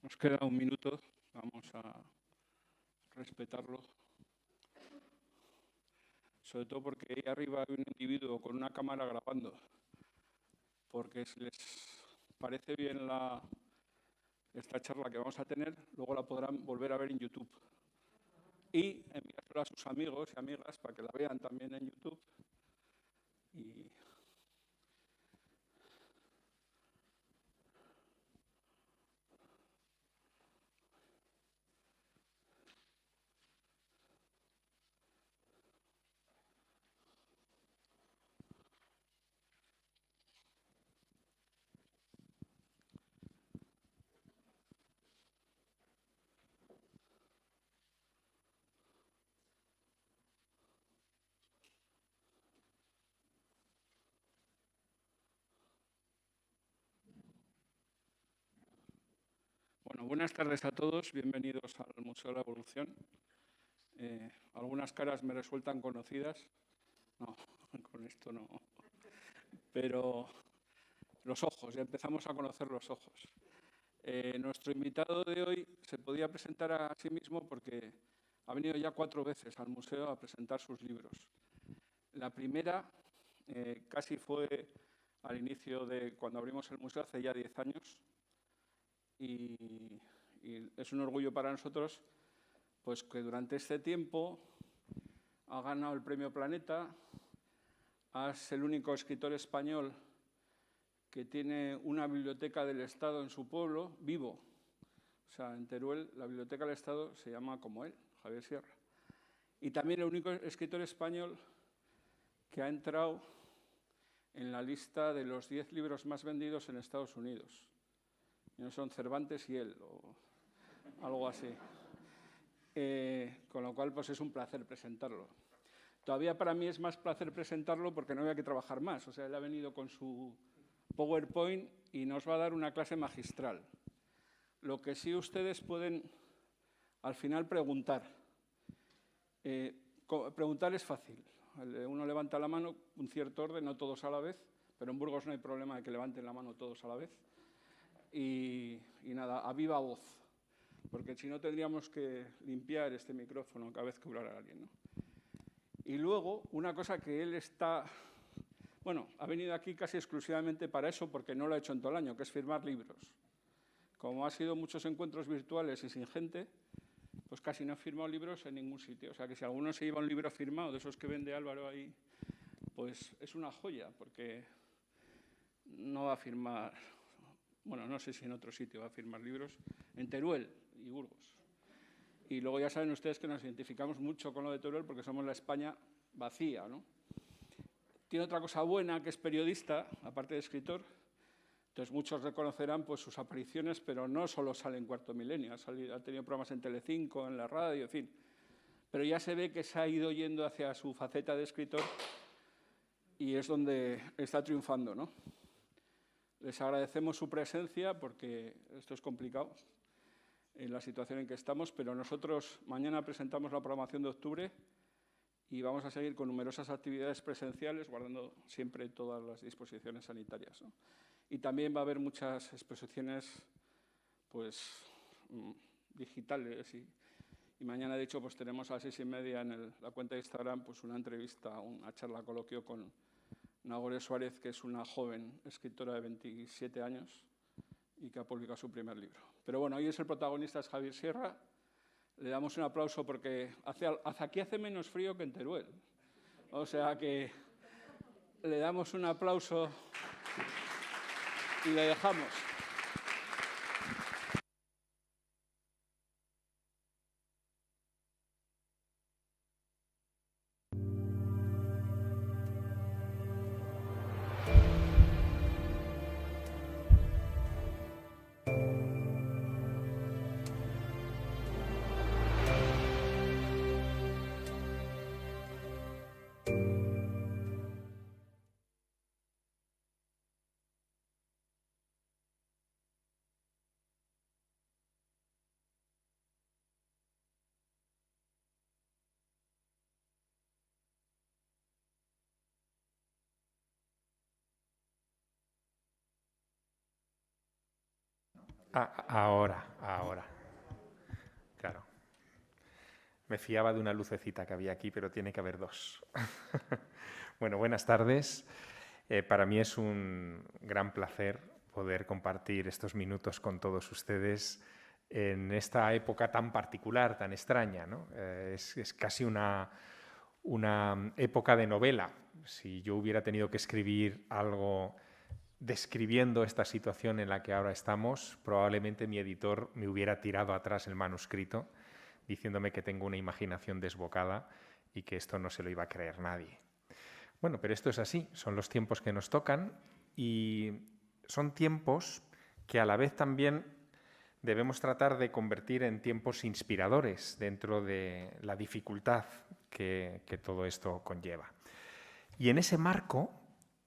Nos queda un minuto, vamos a respetarlo. Sobre todo porque ahí arriba hay un individuo con una cámara grabando. Porque si les parece bien esta charla que vamos a tener, luego la podrán volver a ver en YouTube. Y enviárselo a sus amigos y amigas para que la vean también en YouTube. Y bueno, buenas tardes a todos, bienvenidos al Museo de la Evolución. Algunas caras me resultan conocidas, no, con esto no, pero los ojos, ya empezamos a conocer los ojos. Nuestro invitado de hoy se podía presentar a sí mismo porque ha venido ya 4 veces al museo a presentar sus libros. La primera casi fue al inicio de cuando abrimos el museo hace ya 10 años y es un orgullo para nosotros pues que durante este tiempo ha ganado el Premio Planeta, es el único escritor español que tiene una biblioteca del Estado en su pueblo, vivo. O sea, en Teruel la biblioteca del Estado se llama como él, Javier Sierra. Y también el único escritor español que ha entrado en la lista de los 10 libros más vendidos en Estados Unidos. Y no son Cervantes y él, o algo así. Con lo cual, pues es un placer presentarlo. Todavía para mí es más placer presentarlo porque no había que trabajar más. O sea, él ha venido con su PowerPoint y nos va a dar una clase magistral. Lo que sí ustedes pueden al final preguntar. Preguntar es fácil. Uno levanta la mano, un cierto orden, no todos a la vez, pero en Burgos no hay problema de que levanten la mano todos a la vez. Y nada, a viva voz, porque si no tendríamos que limpiar este micrófono cada vez que hablara alguien, ¿no? Y luego, una cosa que él ha venido aquí casi exclusivamente para eso, porque no lo ha hecho en todo el año, que es firmar libros. Como ha sido muchos encuentros virtuales y sin gente, pues casi no ha firmado libros en ningún sitio. O sea, que si alguno se lleva un libro firmado, de esos que vende Álvaro ahí, pues es una joya, porque no va a firmar, bueno, no sé si en otro sitio va a firmar libros, en Teruel y Burgos. Y luego ya saben ustedes que nos identificamos mucho con lo de Teruel porque somos la España vacía, ¿no? Tiene otra cosa buena, que es periodista, aparte de escritor. Entonces muchos reconocerán pues, sus apariciones, pero no solo sale en Cuarto Milenio, ha tenido programas en Telecinco, en la radio, en fin. Pero ya se ve que se ha ido yendo hacia su faceta de escritor y es donde está triunfando, ¿no? Les agradecemos su presencia porque esto es complicado en la situación en que estamos, pero nosotros mañana presentamos la programación de octubre y vamos a seguir con numerosas actividades presenciales, guardando siempre todas las disposiciones sanitarias, ¿no? Y también va a haber muchas exposiciones pues, digitales y mañana, de hecho, pues tenemos a las 6:30 en la cuenta de Instagram pues una entrevista, una charla coloquio con Nagore Suárez, que es una joven escritora de 27 años y que ha publicado su primer libro. Pero bueno, hoy es el protagonista, es Javier Sierra. Le damos un aplauso porque aquí hace menos frío que en Teruel. O sea que le damos un aplauso y le dejamos. Ahora. Claro. Me fiaba de una lucecita que había aquí, pero tiene que haber dos. Bueno, buenas tardes. Para mí es un gran placer poder compartir estos minutos con todos ustedes en esta época tan particular, tan extraña, ¿no? Es casi una época de novela. Si yo hubiera tenido que escribir algo describiendo esta situación en la que ahora estamos, probablemente mi editor me hubiera tirado atrás el manuscrito diciéndome que tengo una imaginación desbocada y que esto no se lo iba a creer nadie. Bueno, pero esto es así, son los tiempos que nos tocan y son tiempos que a la vez también debemos tratar de convertir en tiempos inspiradores dentro de la dificultad que todo esto conlleva. Y en ese marco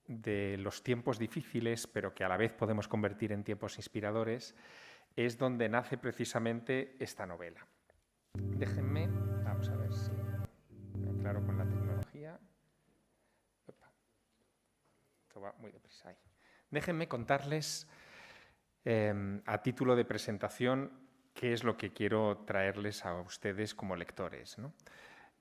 de los tiempos difíciles, pero que a la vez podemos convertir en tiempos inspiradores, es donde nace precisamente esta novela. Déjenme, vamos a ver si me aclaro con la tecnología. Opa. Esto va muy deprisa ahí. Déjenme contarles a título de presentación qué es lo que quiero traerles a ustedes como lectores, ¿no?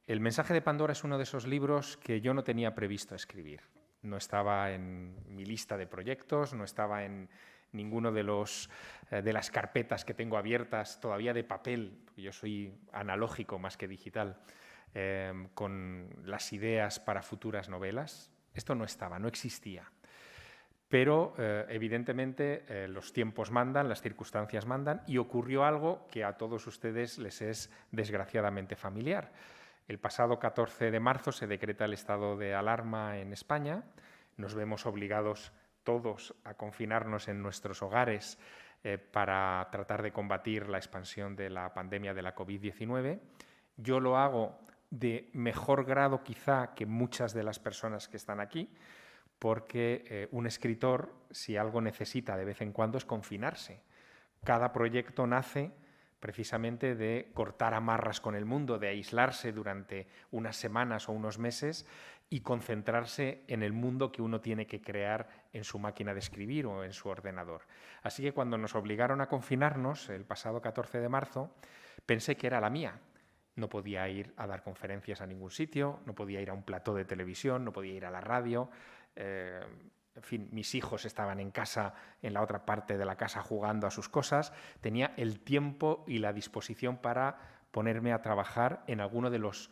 El mensaje de Pandora es uno de esos libros que yo no tenía previsto escribir. No estaba en mi lista de proyectos, no estaba en ninguno de las carpetas que tengo abiertas todavía de papel, porque yo soy analógico más que digital, con las ideas para futuras novelas. Esto no estaba, no existía. Pero evidentemente los tiempos mandan, las circunstancias mandan y ocurrió algo que a todos ustedes les es desgraciadamente familiar. El pasado 14 de marzo se decreta el estado de alarma en España. Nos vemos obligados todos a confinarnos en nuestros hogares para tratar de combatir la expansión de la pandemia de la COVID-19. Yo lo hago de mejor grado quizá que muchas de las personas que están aquí, porque un escritor, si algo necesita de vez en cuando, es confinarse. Cada proyecto nace precisamente de cortar amarras con el mundo, de aislarse durante unas semanas o unos meses y concentrarse en el mundo que uno tiene que crear en su máquina de escribir o en su ordenador. Así que cuando nos obligaron a confinarnos el pasado 14 de marzo, pensé que era la mía. No podía ir a dar conferencias a ningún sitio, no podía ir a un plató de televisión, no podía ir a la radio. En fin, mis hijos estaban en casa, en la otra parte de la casa, jugando a sus cosas. Tenía el tiempo y la disposición para ponerme a trabajar en alguno de los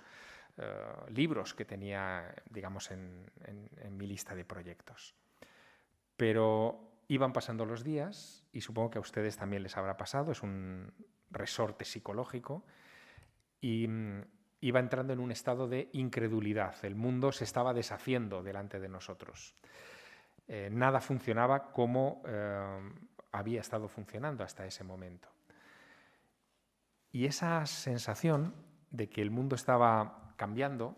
libros que tenía, digamos, en mi lista de proyectos. Pero iban pasando los días y supongo que a ustedes también les habrá pasado, es un resorte psicológico, y iba entrando en un estado de incredulidad. El mundo se estaba deshaciendo delante de nosotros. Nada funcionaba como había estado funcionando hasta ese momento. Y esa sensación de que el mundo estaba cambiando,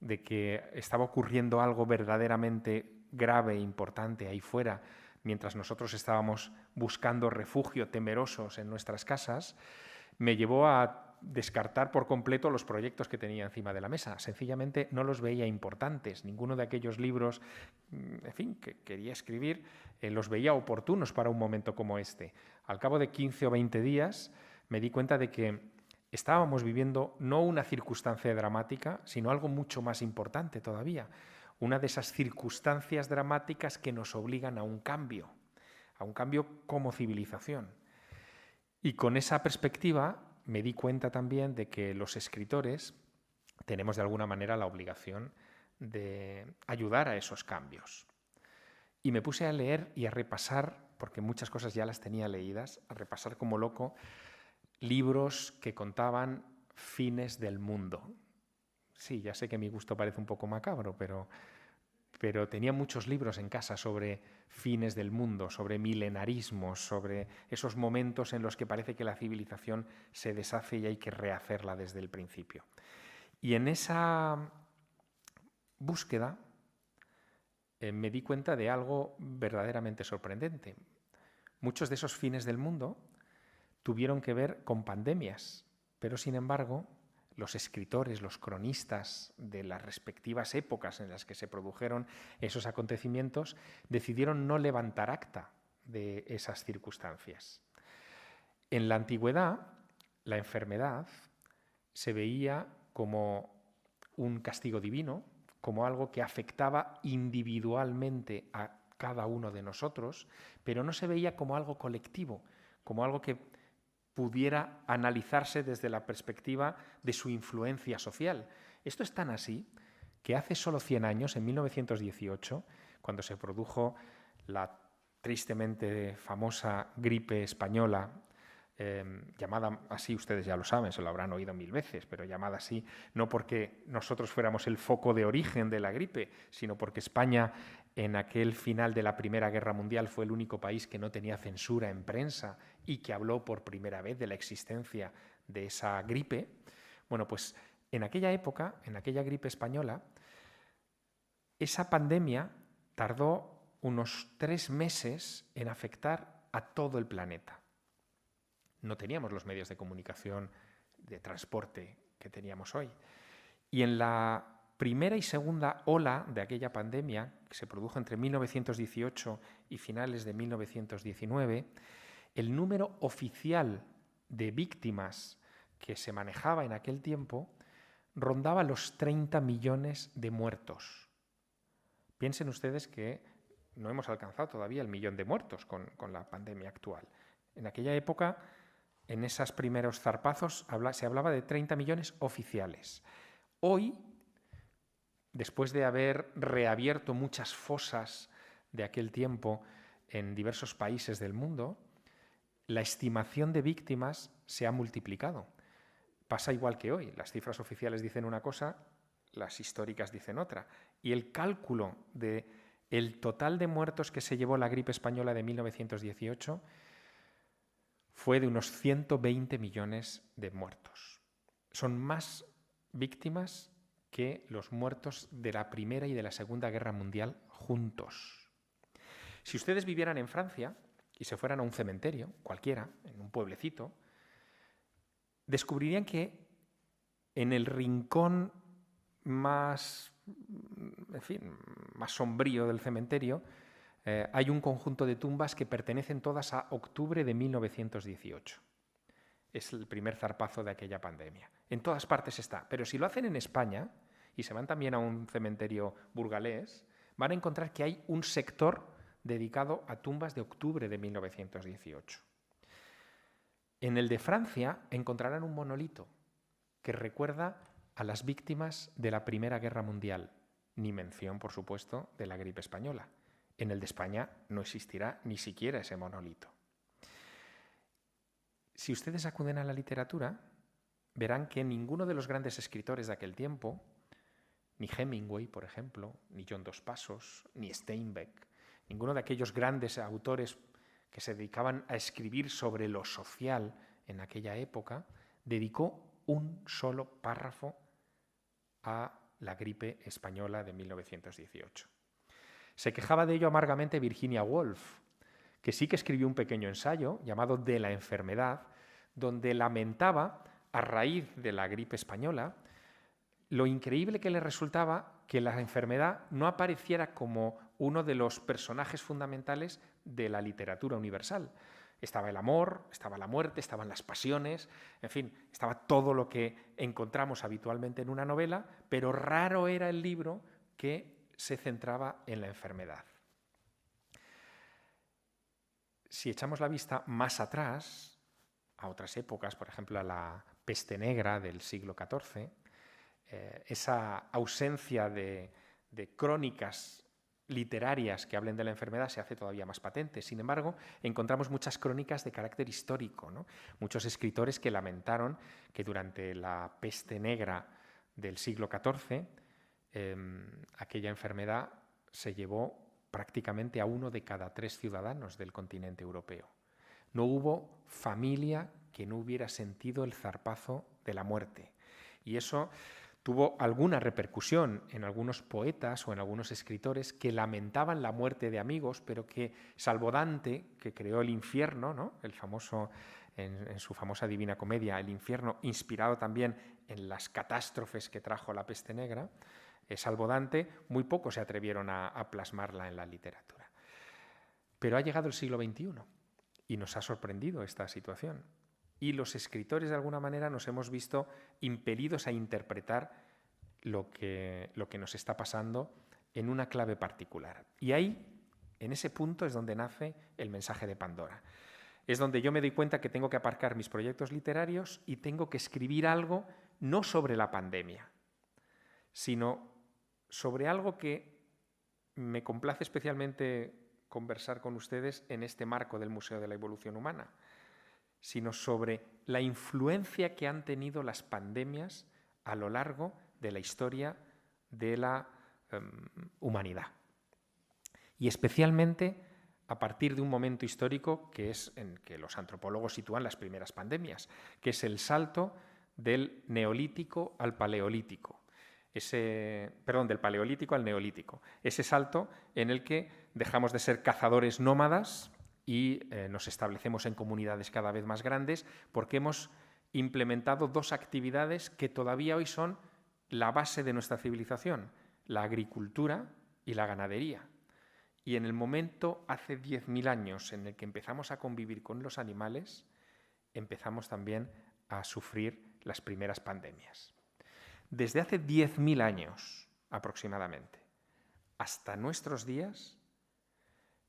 de que estaba ocurriendo algo verdaderamente grave e importante ahí fuera, mientras nosotros estábamos buscando refugio temerosos en nuestras casas, me llevó a descartar por completo los proyectos que tenía encima de la mesa. Sencillamente no los veía importantes. Ninguno de aquellos libros, en fin, que quería escribir, los veía oportunos para un momento como este. Al cabo de 15 o 20 días me di cuenta de que estábamos viviendo no una circunstancia dramática, sino algo mucho más importante todavía. Una de esas circunstancias dramáticas que nos obligan a un cambio como civilización. Y con esa perspectiva me di cuenta también de que los escritores tenemos de alguna manera la obligación de ayudar a esos cambios. Y me puse a leer y a repasar, porque muchas cosas ya las tenía leídas, a repasar como loco libros que contaban fines del mundo. Sí, ya sé que mi gusto parece un poco macabro, pero tenía muchos libros en casa sobre fines del mundo, sobre milenarismos, sobre esos momentos en los que parece que la civilización se deshace y hay que rehacerla desde el principio. Y en esa búsqueda me di cuenta de algo verdaderamente sorprendente. Muchos de esos fines del mundo tuvieron que ver con pandemias, pero sin embargo los escritores, los cronistas de las respectivas épocas en las que se produjeron esos acontecimientos decidieron no levantar acta de esas circunstancias. En la antigüedad, la enfermedad se veía como un castigo divino, como algo que afectaba individualmente a cada uno de nosotros, pero no se veía como algo colectivo, como algo que pudiera analizarse desde la perspectiva de su influencia social. Esto es tan así que hace solo 100 años, en 1918, cuando se produjo la tristemente famosa gripe española, llamada así, ustedes ya lo saben, se lo habrán oído 1000 veces, pero llamada así no porque nosotros fuéramos el foco de origen de la gripe, sino porque España en aquel final de la Primera Guerra Mundial fue el único país que no tenía censura en prensa y que habló por primera vez de la existencia de esa gripe. Bueno, pues en aquella época, en aquella gripe española, esa pandemia tardó unos 3 meses en afectar a todo el planeta. No teníamos los medios de comunicación, de transporte que teníamos hoy. Y en la primera y segunda ola de aquella pandemia, que se produjo entre 1918 y finales de 1919, el número oficial de víctimas que se manejaba en aquel tiempo rondaba los 30 millones de muertos. Piensen ustedes que no hemos alcanzado todavía el 1 millón de muertos con la pandemia actual. En aquella época, en esos primeros zarpazos, se hablaba de 30 millones oficiales. Hoy, después de haber reabierto muchas fosas de aquel tiempo en diversos países del mundo, la estimación de víctimas se ha multiplicado. Pasa igual que hoy. Las cifras oficiales dicen una cosa, las históricas dicen otra. Y el cálculo del total de muertos que se llevó la gripe española de 1918 fue de unos 120 millones de muertos. Son más víctimas que los muertos de la Primera y de la Segunda Guerra Mundial juntos. Si ustedes vivieran en Francia y se fueran a un cementerio, cualquiera, en un pueblecito, descubrirían que en el rincón más sombrío del cementerio hay un conjunto de tumbas que pertenecen todas a octubre de 1918. Es el primer zarpazo de aquella pandemia. En todas partes está. Pero si lo hacen en España y se van también a un cementerio burgalés, van a encontrar que hay un sector dedicado a tumbas de octubre de 1918. En el de Francia encontrarán un monolito que recuerda a las víctimas de la Primera Guerra Mundial, ni mención, por supuesto, de la gripe española. En el de España no existirá ni siquiera ese monolito. Si ustedes acuden a la literatura, verán que ninguno de los grandes escritores de aquel tiempo, ni Hemingway, por ejemplo, ni John Dos Passos, ni Steinbeck, ninguno de aquellos grandes autores que se dedicaban a escribir sobre lo social en aquella época, dedicó un solo párrafo a la gripe española de 1918. Se quejaba de ello amargamente Virginia Woolf, que sí que escribió un pequeño ensayo llamado De la enfermedad, donde lamentaba, a raíz de la gripe española, lo increíble que le resultaba que la enfermedad no apareciera como uno de los personajes fundamentales de la literatura universal. Estaba el amor, estaba la muerte, estaban las pasiones, en fin, estaba todo lo que encontramos habitualmente en una novela, pero raro era el libro que se centraba en la enfermedad. Si echamos la vista más atrás, a otras épocas, por ejemplo a la peste negra del siglo XIV, esa ausencia de crónicas literarias que hablen de la enfermedad se hace todavía más patente. Sin embargo, encontramos muchas crónicas de carácter histórico, ¿no? Muchos escritores que lamentaron que durante la peste negra del siglo XIV aquella enfermedad se llevó prácticamente a 1 de cada 3 ciudadanos del continente europeo. No hubo familia que no hubiera sentido el zarpazo de la muerte. Y eso tuvo alguna repercusión en algunos poetas o en algunos escritores que lamentaban la muerte de amigos, pero que, salvo Dante, que creó el infierno, ¿no? El famoso, en su famosa Divina Comedia, el infierno, inspirado también en las catástrofes que trajo la peste negra, salvo Dante, muy pocos se atrevieron a plasmarla en la literatura. Pero ha llegado el siglo XXI Y nos ha sorprendido esta situación. Y los escritores, de alguna manera, nos hemos visto impelidos a interpretar lo que nos está pasando en una clave particular. Y ahí, en ese punto, es donde nace el mensaje de Pandora. Es donde yo me doy cuenta que tengo que aparcar mis proyectos literarios y tengo que escribir algo no sobre la pandemia, sino sobre algo que me complace especialmente conversar con ustedes en este marco del Museo de la Evolución Humana, sino sobre la influencia que han tenido las pandemias a lo largo de la historia de la humanidad. Y especialmente a partir de un momento histórico que es en que los antropólogos sitúan las primeras pandemias, que es el salto del Neolítico al Paleolítico. Del Paleolítico al Neolítico. Ese salto en el que dejamos de ser cazadores nómadas y nos establecemos en comunidades cada vez más grandes porque hemos implementado dos actividades que todavía hoy son la base de nuestra civilización, la agricultura y la ganadería. Y en el momento, hace 10.000 años, en el que empezamos a convivir con los animales, empezamos también a sufrir las primeras pandemias. Desde hace 10.000 años aproximadamente hasta nuestros días,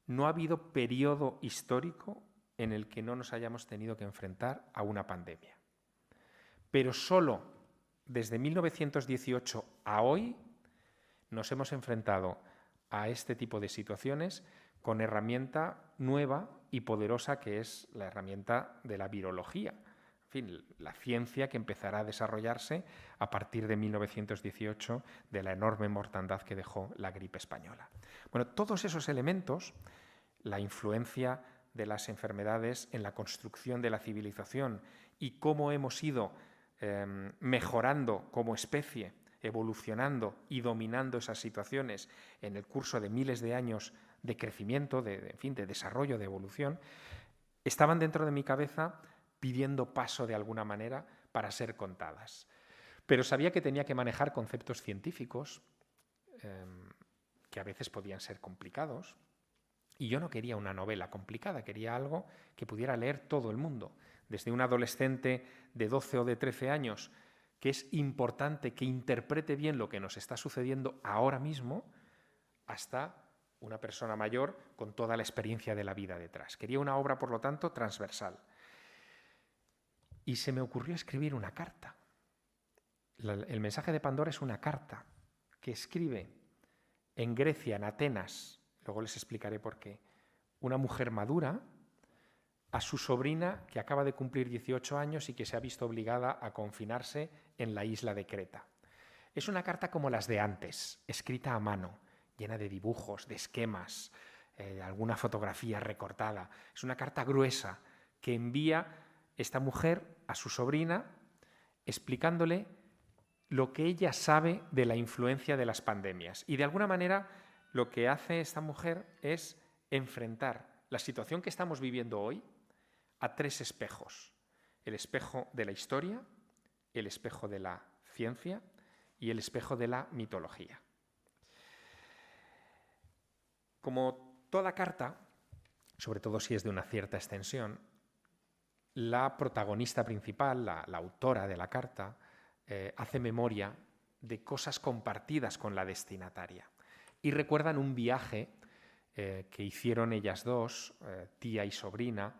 no ha habido periodo histórico en el que no nos hayamos tenido que enfrentar a una pandemia. Pero solo desde 1918 a hoy nos hemos enfrentado a este tipo de situaciones con herramienta nueva y poderosa que es la herramienta de la virología. En fin, la ciencia que empezará a desarrollarse a partir de 1918 de la enorme mortandad que dejó la gripe española. Bueno, todos esos elementos, la influencia de las enfermedades en la construcción de la civilización y cómo hemos ido mejorando como especie, evolucionando y dominando esas situaciones en el curso de miles de años de crecimiento, de desarrollo, de evolución, estaban dentro de mi cabeza pidiendo paso de alguna manera para ser contadas. Pero sabía que tenía que manejar conceptos científicos que a veces podían ser complicados, y yo no quería una novela complicada, quería algo que pudiera leer todo el mundo, desde un adolescente de 12 o de 13 años que es importante que interprete bien lo que nos está sucediendo ahora mismo, hasta una persona mayor con toda la experiencia de la vida detrás. Quería una obra, por lo tanto, transversal. Y se me ocurrió escribir una carta. El mensaje de Pandora es una carta que escribe en Grecia, en Atenas, luego les explicaré por qué, una mujer madura a su sobrina que acaba de cumplir 18 años y que se ha visto obligada a confinarse en la isla de Creta. Es una carta como las de antes, escrita a mano, llena de dibujos, de esquemas, alguna fotografía recortada. Es una carta gruesa que envía esta mujer a su sobrina explicándole lo que ella sabe de la influencia de las pandemias. Y de alguna manera lo que hace esta mujer es enfrentar la situación que estamos viviendo hoy a tres espejos: el espejo de la historia, el espejo de la ciencia y el espejo de la mitología. Como toda carta, sobre todo si es de una cierta extensión, la protagonista principal, la autora de la carta, hace memoria de cosas compartidas con la destinataria y recuerdan un viaje que hicieron ellas dos, tía y sobrina,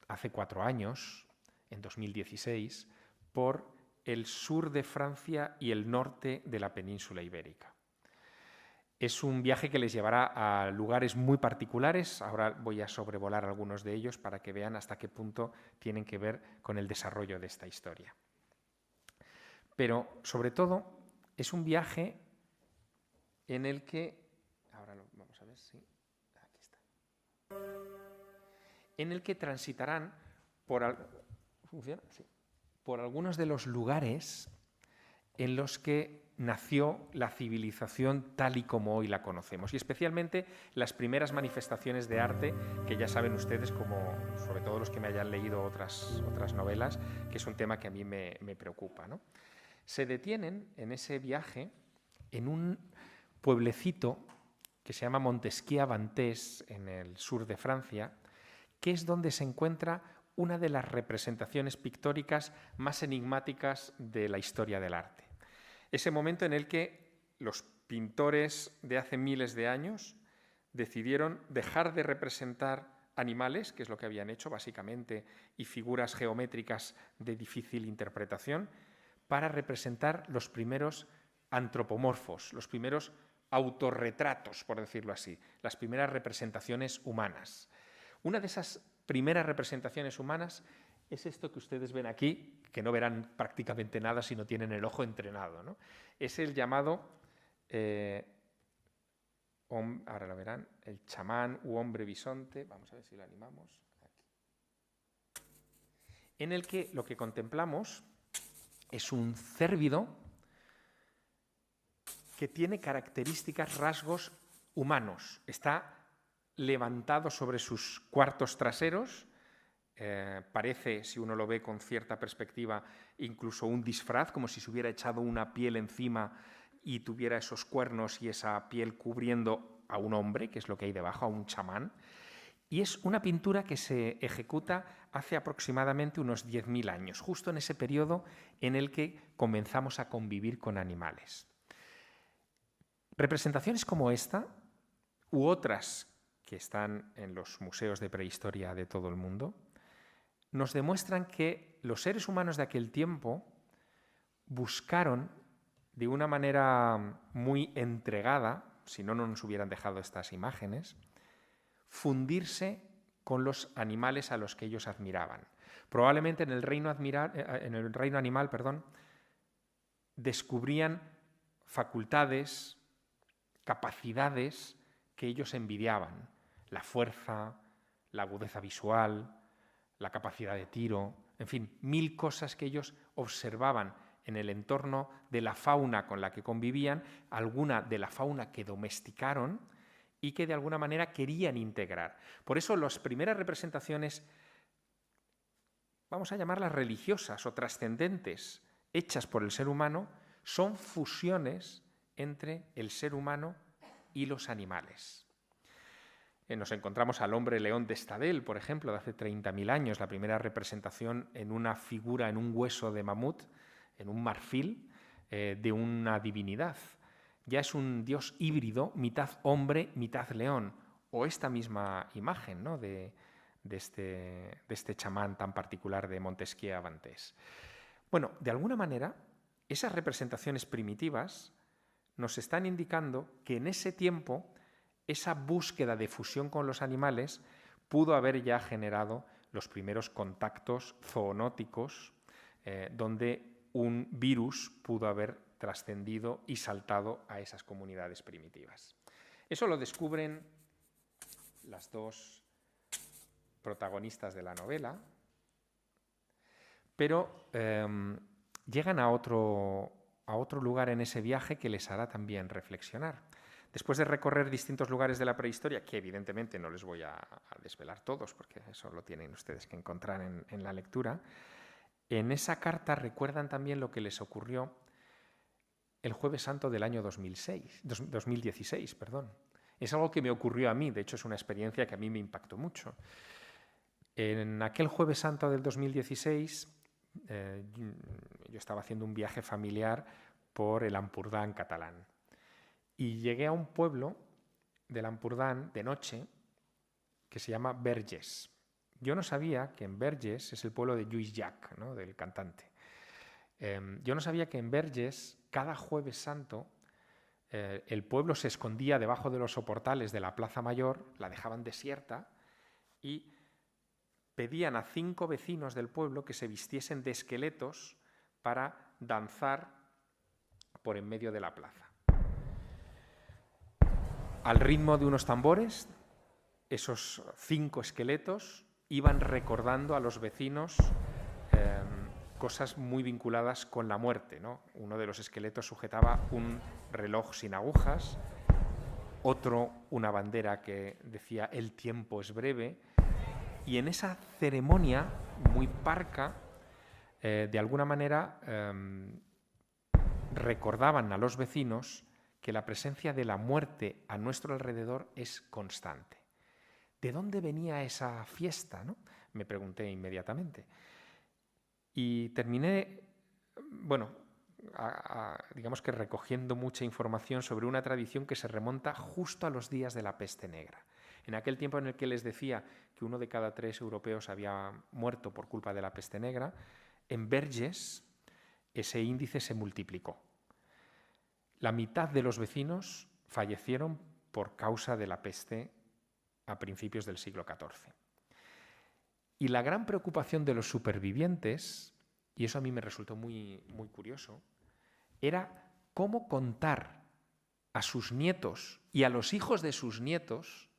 hace 4 años, en 2016, por el sur de Francia y el norte de la península ibérica. Es un viaje que les llevará a lugares muy particulares. Ahora voy a sobrevolar algunos de ellos para que vean hasta qué punto tienen que ver con el desarrollo de esta historia. Pero, sobre todo, es un viaje en el que... Ahora lo vamos a ver si... Aquí está. En el que transitarán ¿funciona? Sí. Por algunos de los lugares en los que nació la civilización tal y como hoy la conocemos, y especialmente las primeras manifestaciones de arte, que ya saben ustedes, como sobre todo los que me hayan leído otras novelas, que es un tema que a mí me preocupa, ¿no? Se detienen en ese viaje en un pueblecito que se llama Montesquieu-Vantès, en el sur de Francia, que es donde se encuentra una de las representaciones pictóricas más enigmáticas de la historia del arte. Ese momento en el que los pintores de hace miles de años decidieron dejar de representar animales, que es lo que habían hecho básicamente, y figuras geométricas de difícil interpretación, para representar los primeros antropomorfos, los primeros autorretratos, por decirlo así, las primeras representaciones humanas. Una de esas primeras representaciones humanas es esto que ustedes ven aquí, que no verán prácticamente nada si no tienen el ojo entrenado, ¿no? Es el llamado, ahora lo verán, el chamán u hombre bisonte, vamos a ver si lo animamos, aquí, en el que lo que contemplamos es un cérvido que tiene características, rasgos humanos. Está levantado sobre sus cuartos traseros, parece, si uno lo ve con cierta perspectiva, incluso un disfraz, como si se hubiera echado una piel encima y tuviera esos cuernos y esa piel cubriendo a un hombre, que es lo que hay debajo, a un chamán. Y es una pintura que se ejecuta hace aproximadamente unos 10.000 años, justo en ese periodo en el que comenzamos a convivir con animales. Representaciones como esta, u otras que están en los museos de prehistoria de todo el mundo, nos demuestran que los seres humanos de aquel tiempo buscaron de una manera muy entregada, si no, no nos hubieran dejado estas imágenes, fundirse con los animales a los que ellos admiraban. Probablemente en el reino animal, descubrían facultades, capacidades que ellos envidiaban, la fuerza, la agudeza visual, la capacidad de tiro, en fin, 1000 cosas que ellos observaban en el entorno de la fauna con la que convivían, alguna de la fauna que domesticaron y que de alguna manera querían integrar. Por eso las primeras representaciones, vamos a llamarlas religiosas o trascendentes, hechas por el ser humano, son fusiones entre el ser humano y los animales. Nos encontramos al hombre león de Stadel, por ejemplo, de hace 30.000 años, la primera representación en una figura, en un hueso de mamut, en un marfil, de una divinidad. Ya es un dios híbrido, mitad hombre, mitad león. O esta misma imagen, ¿no?, de este chamán tan particular de Montesquieu Avantés. Bueno, de alguna manera, esas representaciones primitivas nos están indicando que en ese tiempo esa búsqueda de fusión con los animales pudo haber ya generado los primeros contactos zoonóticos donde un virus pudo haber trascendido y saltado a esas comunidades primitivas. Eso lo descubren las dos protagonistas de la novela, pero llegan a otro lugar en ese viaje que les hará también reflexionar. Después de recorrer distintos lugares de la prehistoria, que evidentemente no les voy a desvelar todos, porque eso lo tienen ustedes que encontrar en la lectura, en esa carta recuerdan también lo que les ocurrió el Jueves Santo del año 2016. Es algo que me ocurrió a mí, de hecho es una experiencia que a mí me impactó mucho. En aquel Jueves Santo del 2016, yo estaba haciendo un viaje familiar por el Ampurdán catalán. Y llegué a un pueblo del Ampurdán de noche que se llama Verges. Yo no sabía que en Verges es el pueblo de Lluís Llach, ¿no?, del cantante. Yo no sabía que en Verges, cada Jueves Santo, el pueblo se escondía debajo de los soportales de la Plaza Mayor, la dejaban desierta y pedían a 5 vecinos del pueblo que se vistiesen de esqueletos para danzar por en medio de la plaza. Al ritmo de unos tambores, esos 5 esqueletos iban recordando a los vecinos cosas muy vinculadas con la muerte, ¿no? Uno de los esqueletos sujetaba un reloj sin agujas, otro una bandera que decía «El tiempo es breve», y en esa ceremonia muy parca, de alguna manera recordaban a los vecinos que la presencia de la muerte a nuestro alrededor es constante. ¿De dónde venía esa fiesta, ¿no? Me pregunté inmediatamente. Y terminé, bueno, digamos que recogiendo mucha información sobre una tradición que se remonta justo a los días de la peste negra. En aquel tiempo en el que les decía que 1 de cada 3 europeos había muerto por culpa de la peste negra, en Verges ese índice se multiplicó. La mitad de los vecinos fallecieron por causa de la peste a principios del siglo XIV. Y la gran preocupación de los supervivientes, y eso a mí me resultó muy, muy curioso, era cómo contar a sus nietos y a los hijos de sus nietos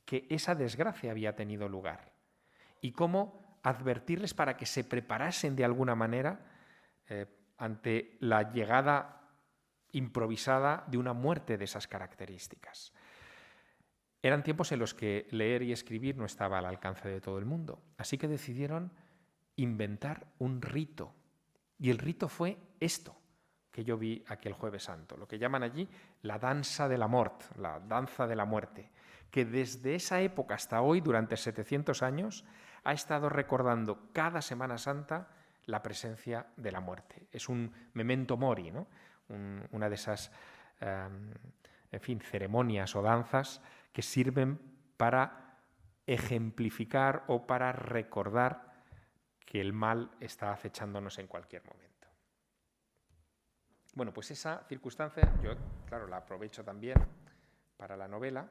que esa desgracia había tenido lugar y cómo advertirles para que se preparasen de alguna manera ante la llegada improvisada de una muerte de esas características. Eran tiempos en los que leer y escribir no estaba al alcance de todo el mundo, así que decidieron inventar un rito. Y el rito fue esto que yo vi aquel Jueves Santo, lo que llaman allí la danza de la mort, la danza de la muerte, que desde esa época hasta hoy, durante 700 años, ha estado recordando cada Semana Santa la presencia de la muerte. Es un memento mori, ¿no? Una de esas ceremonias o danzas que sirven para ejemplificar o para recordar que el mal está acechándonos en cualquier momento. Bueno, pues esa circunstancia yo, claro, la aprovecho también para la novela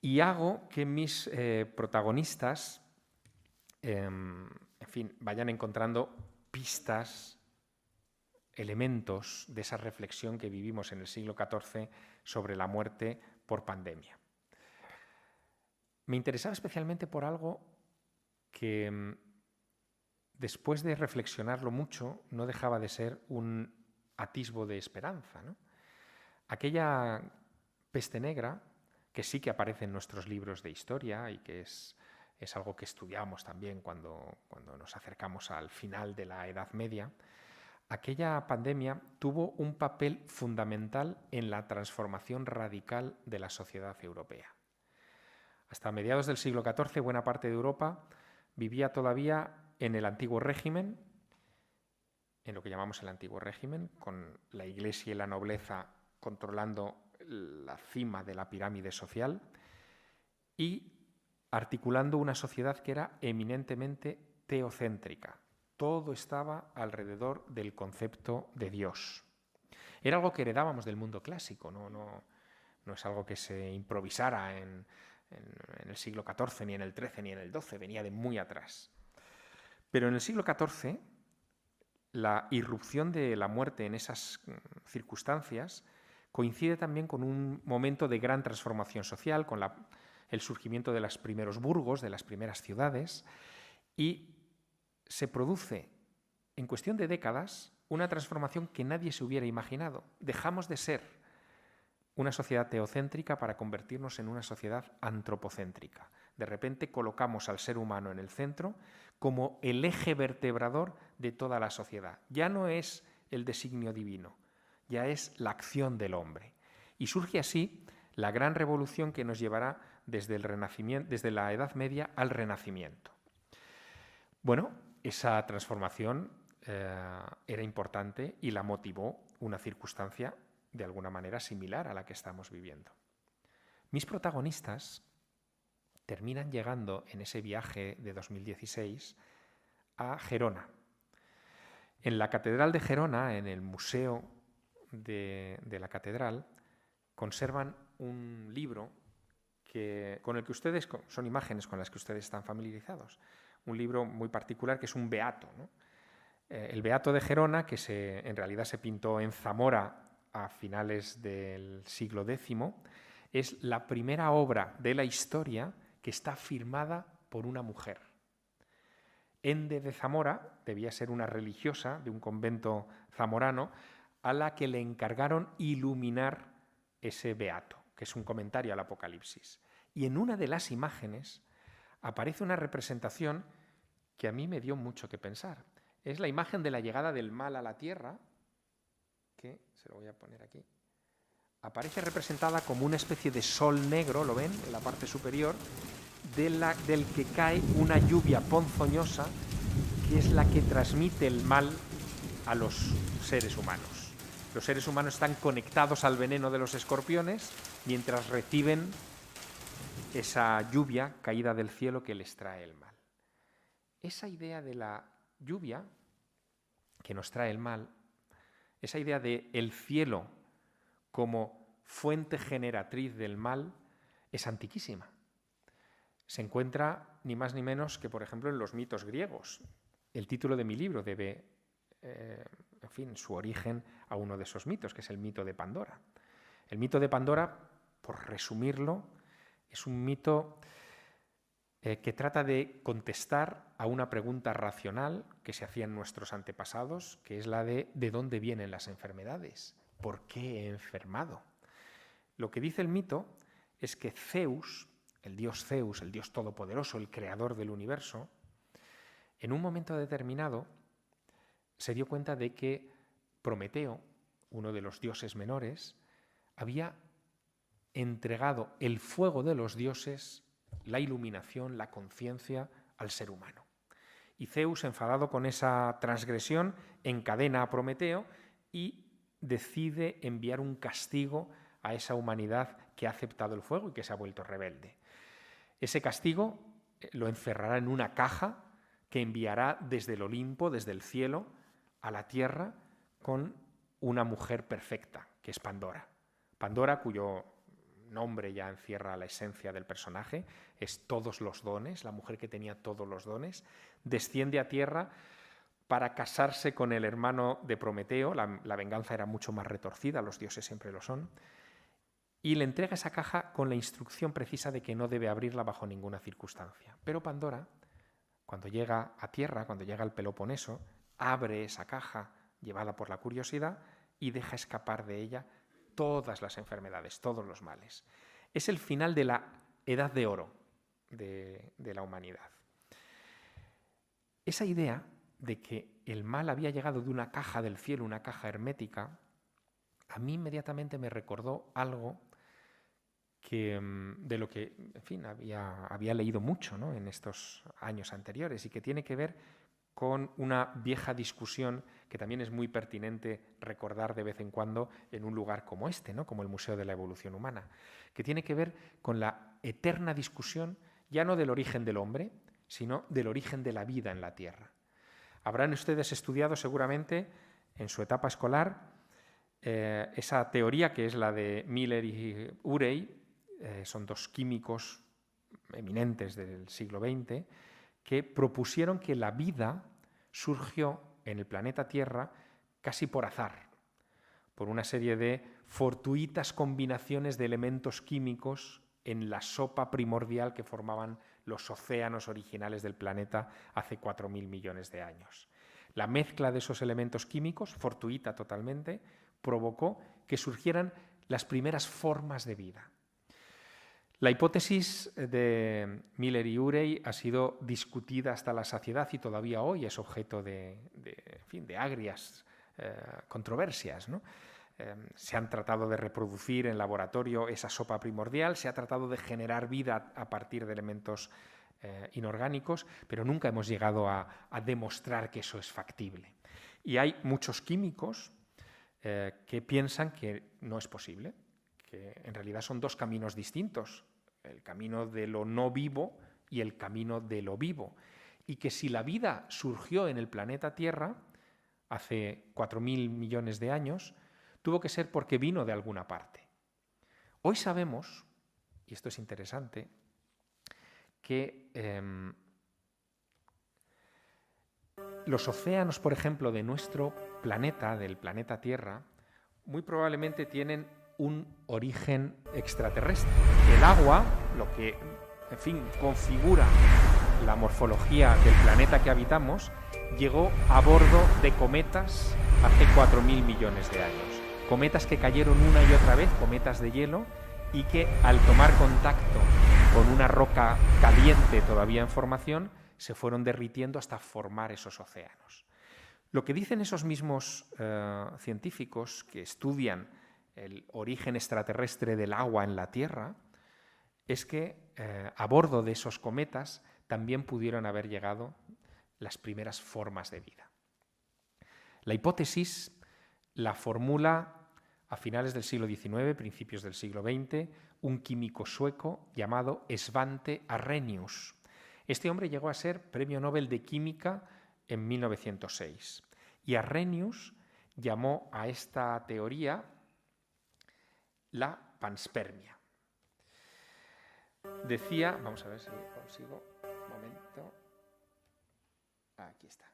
y hago que mis protagonistas, vayan encontrando pistas, elementos de esa reflexión que vivimos en el siglo XIV sobre la muerte por pandemia. Me interesaba especialmente por algo que, después de reflexionarlo mucho, no dejaba de ser un atisbo de esperanza, ¿no? Aquella peste negra, que sí que aparece en nuestros libros de historia y que es algo que estudiamos también cuando nos acercamos al final de la Edad Media, aquella pandemia tuvo un papel fundamental en la transformación radical de la sociedad europea. Hasta mediados del siglo XIV, buena parte de Europa vivía todavía en el antiguo régimen, en lo que llamamos el antiguo régimen, con la Iglesia y la nobleza controlando la cima de la pirámide social y articulando una sociedad que era eminentemente teocéntrica. Todo estaba alrededor del concepto de Dios. Era algo que heredábamos del mundo clásico, no es algo que se improvisara en el siglo XIV, ni en el XIII, ni en el XII, venía de muy atrás. Pero en el siglo XIV, la irrupción de la muerte en esas circunstancias coincide también con un momento de gran transformación social, con el surgimiento de los primeros burgos, de las primeras ciudades, y se produce, en cuestión de décadas, una transformación que nadie se hubiera imaginado. Dejamos de ser una sociedad teocéntrica para convertirnos en una sociedad antropocéntrica. De repente colocamos al ser humano en el centro como el eje vertebrador de toda la sociedad. Ya no es el designio divino, ya es la acción del hombre. Y surge así la gran revolución que nos llevará desde el Renacimiento, desde la Edad Media al Renacimiento. Bueno, esa transformación era importante y la motivó una circunstancia de alguna manera similar a la que estamos viviendo. Mis protagonistas terminan llegando en ese viaje de 2016 a Gerona. En la Catedral de Gerona, en el Museo de la Catedral, conservan un libro con el que ustedes, son imágenes con las que ustedes están familiarizados, un libro muy particular que es un beato, ¿no? El beato de Gerona, que en realidad se pintó en Zamora a finales del siglo X, es la primera obra de la historia que está firmada por una mujer. Ende de Zamora debía ser una religiosa de un convento zamorano a la que le encargaron iluminar ese beato, que es un comentario al Apocalipsis. Y en una de las imágenes aparece una representación que a mí me dio mucho que pensar. Es la imagen de la llegada del mal a la tierra, que se lo voy a poner aquí, aparece representada como una especie de sol negro, ¿lo ven?, en la parte superior, del que cae una lluvia ponzoñosa, que es la que transmite el mal a los seres humanos. Los seres humanos están conectados al veneno de los escorpiones mientras reciben esa lluvia caída del cielo que les trae el mal. Esa idea de la lluvia que nos trae el mal, esa idea de el cielo como fuente generatriz del mal, es antiquísima. Se encuentra ni más ni menos que, por ejemplo, en los mitos griegos. El título de mi libro debe, en fin, su origen a uno de esos mitos, que es el mito de Pandora. El mito de Pandora, por resumirlo, es un mito que trata de contestar a una pregunta racional que se hacían nuestros antepasados, que es la de ¿de dónde vienen las enfermedades? ¿Por qué he enfermado? Lo que dice el mito es que Zeus, el dios todopoderoso, el creador del universo, en un momento determinado se dio cuenta de que Prometeo, uno de los dioses menores, había entregado el fuego de los dioses, la iluminación, la conciencia al ser humano. Y Zeus, enfadado con esa transgresión, encadena a Prometeo y decide enviar un castigo a esa humanidad que ha aceptado el fuego y que se ha vuelto rebelde. Ese castigo lo encerrará en una caja que enviará desde el Olimpo, desde el cielo, a la tierra con una mujer perfecta, que es Pandora. Pandora, cuyo nombre ya encierra la esencia del personaje, es todos los dones, la mujer que tenía todos los dones, desciende a tierra para casarse con el hermano de Prometeo. La venganza era mucho más retorcida, los dioses siempre lo son, y le entrega esa caja con la instrucción precisa de que no debe abrirla bajo ninguna circunstancia. Pero Pandora, cuando llega a tierra, cuando llega al Peloponeso, abre esa caja llevada por la curiosidad y deja escapar de ella todas las enfermedades, todos los males. Es el final de la edad de oro de la humanidad. Esa idea de que el mal había llegado de una caja del cielo, una caja hermética, a mí inmediatamente me recordó algo de lo que, en fin, había leído mucho, ¿no?, en estos años anteriores, y que tiene que ver con una vieja discusión que también es muy pertinente recordar de vez en cuando en un lugar como este, ¿no?, como el Museo de la Evolución Humana, que tiene que ver con la eterna discusión ya no del origen del hombre, sino del origen de la vida en la Tierra. Habrán ustedes estudiado seguramente en su etapa escolar esa teoría que es la de Miller y Urey, son dos químicos eminentes del siglo XX, que propusieron que la vida surgió en el planeta Tierra casi por azar, por una serie de fortuitas combinaciones de elementos químicos en la sopa primordial que formaban los océanos originales del planeta hace 4.000 millones de años. La mezcla de esos elementos químicos, fortuita totalmente, provocó que surgieran las primeras formas de vida. La hipótesis de Miller y Urey ha sido discutida hasta la saciedad y todavía hoy es objeto de agrias controversias, ¿no? Se han tratado de reproducir en laboratorio esa sopa primordial, se ha tratado de generar vida a partir de elementos inorgánicos, pero nunca hemos llegado a demostrar que eso es factible. Y hay muchos químicos que piensan que no es posible, que en realidad son dos caminos distintos, el camino de lo no vivo y el camino de lo vivo, y que si la vida surgió en el planeta Tierra hace 4.000 millones de años, tuvo que ser porque vino de alguna parte. Hoy sabemos, y esto es interesante, que los océanos, por ejemplo, de nuestro planeta, del planeta Tierra, muy probablemente tienen un origen extraterrestre. El agua, lo que, en fin, configura la morfología del planeta que habitamos, llegó a bordo de cometas hace 4.000 millones de años. Cometas que cayeron una y otra vez, cometas de hielo, y que al tomar contacto con una roca caliente todavía en formación, se fueron derritiendo hasta formar esos océanos. Lo que dicen esos mismos científicos que estudian el origen extraterrestre del agua en la Tierra, es que a bordo de esos cometas también pudieron haber llegado las primeras formas de vida. La hipótesis la formula a finales del siglo XIX, principios del siglo XX, un químico sueco llamado Svante Arrhenius. Este hombre llegó a ser Premio Nobel de Química en 1906. Y Arrhenius llamó a esta teoría la panspermia. Decía, vamos a ver si consigo, un momento, aquí está.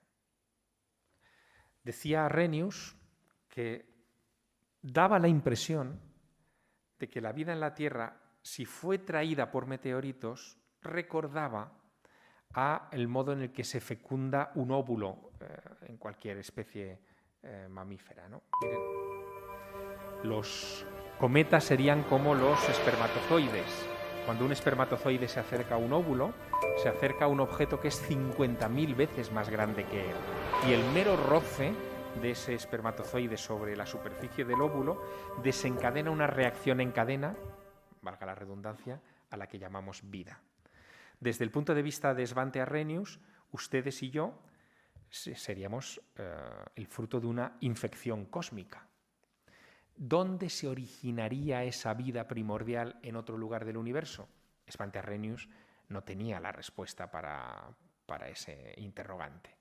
Decía Arrhenius que daba la impresión de que la vida en la Tierra, si fue traída por meteoritos, recordaba a el modo en el que se fecunda un óvulo en cualquier especie mamífera, ¿no? Miren, los cometas serían como los espermatozoides. Cuando un espermatozoide se acerca a un óvulo, se acerca a un objeto que es 50.000 veces más grande que él. Y el mero roce de ese espermatozoide sobre la superficie del óvulo desencadena una reacción en cadena, valga la redundancia, a la que llamamos vida. Desde el punto de vista de Svante Arrhenius, ustedes y yo seríamos el fruto de una infección cósmica. ¿Dónde se originaría esa vida primordial en otro lugar del universo? Svante Arrhenius no tenía la respuesta para ese interrogante.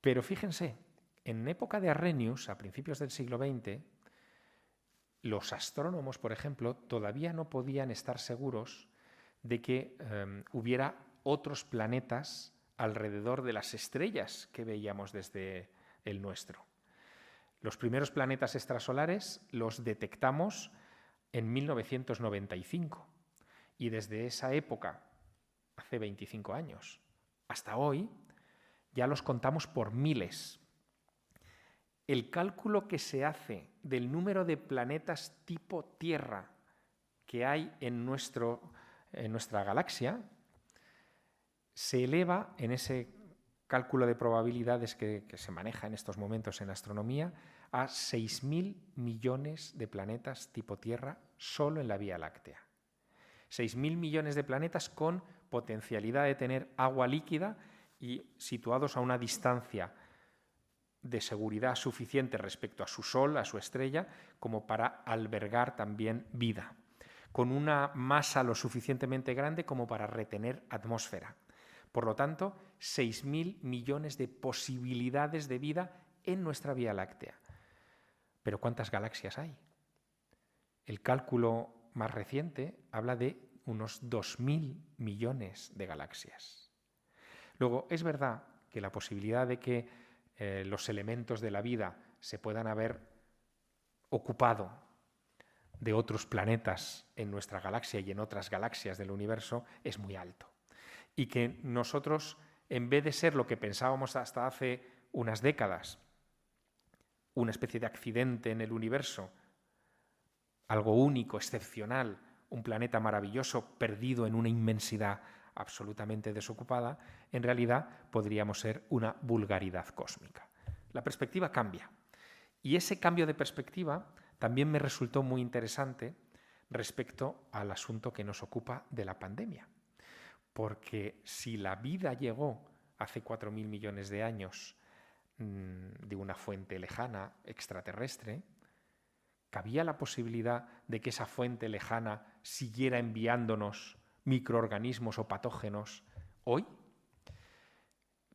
Pero fíjense, en época de Arrhenius, a principios del siglo XX, los astrónomos, por ejemplo, todavía no podían estar seguros de que hubiera otros planetas alrededor de las estrellas que veíamos desde el nuestro. Los primeros planetas extrasolares los detectamos en 1995 y desde esa época, hace 25 años, hasta hoy, ya los contamos por miles. El cálculo que se hace del número de planetas tipo Tierra que hay en nuestra galaxia se eleva en ese cálculo de probabilidades que se maneja en estos momentos en astronomía a 6.000 millones de planetas tipo Tierra solo en la Vía Láctea. 6.000 millones de planetas con potencialidad de tener agua líquida y situados a una distancia de seguridad suficiente respecto a su Sol, a su estrella, como para albergar también vida, con una masa lo suficientemente grande como para retener atmósfera. Por lo tanto, 6.000 millones de posibilidades de vida en nuestra Vía Láctea. ¿Pero cuántas galaxias hay? El cálculo más reciente habla de unos 2.000 millones de galaxias. Luego, es verdad que la posibilidad de que los elementos de la vida se puedan haber ocupado de otros planetas en nuestra galaxia y en otras galaxias del universo es muy alto. Y que nosotros, en vez de ser lo que pensábamos hasta hace unas décadas, una especie de accidente en el universo, algo único, excepcional, un planeta maravilloso perdido en una inmensidad absolutamente desocupada, en realidad podríamos ser una vulgaridad cósmica. La perspectiva cambia. Y ese cambio de perspectiva también me resultó muy interesante respecto al asunto que nos ocupa de la pandemia. Porque si la vida llegó hace 4.000 millones de años de una fuente lejana, extraterrestre, ¿cabía la posibilidad de que esa fuente lejana siguiera enviándonos microorganismos o patógenos hoy?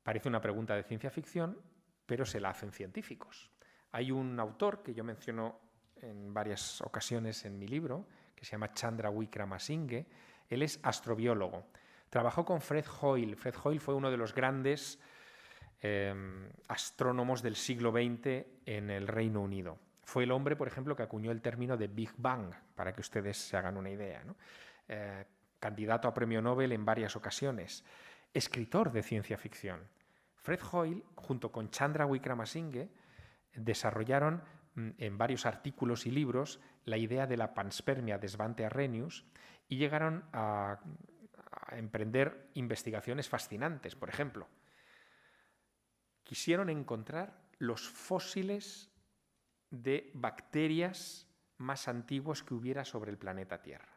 Parece una pregunta de ciencia ficción, pero se la hacen científicos. Hay un autor que yo menciono en varias ocasiones en mi libro, que se llama Chandra Wickramasinghe. Él es astrobiólogo. Trabajó con Fred Hoyle. Fred Hoyle fue uno de los grandes astrónomos del siglo XX en el Reino Unido. Fue el hombre, por ejemplo, que acuñó el término de Big Bang, para que ustedes se hagan una idea, ¿no? Candidato a premio Nobel en varias ocasiones. Escritor de ciencia ficción. Fred Hoyle, junto con Chandra Wickramasinghe, desarrollaron en varios artículos y libros la idea de la panspermia de Svante Arrhenius y llegaron a emprender investigaciones fascinantes. Por ejemplo, quisieron encontrar los fósiles de bacterias más antiguos que hubiera sobre el planeta Tierra.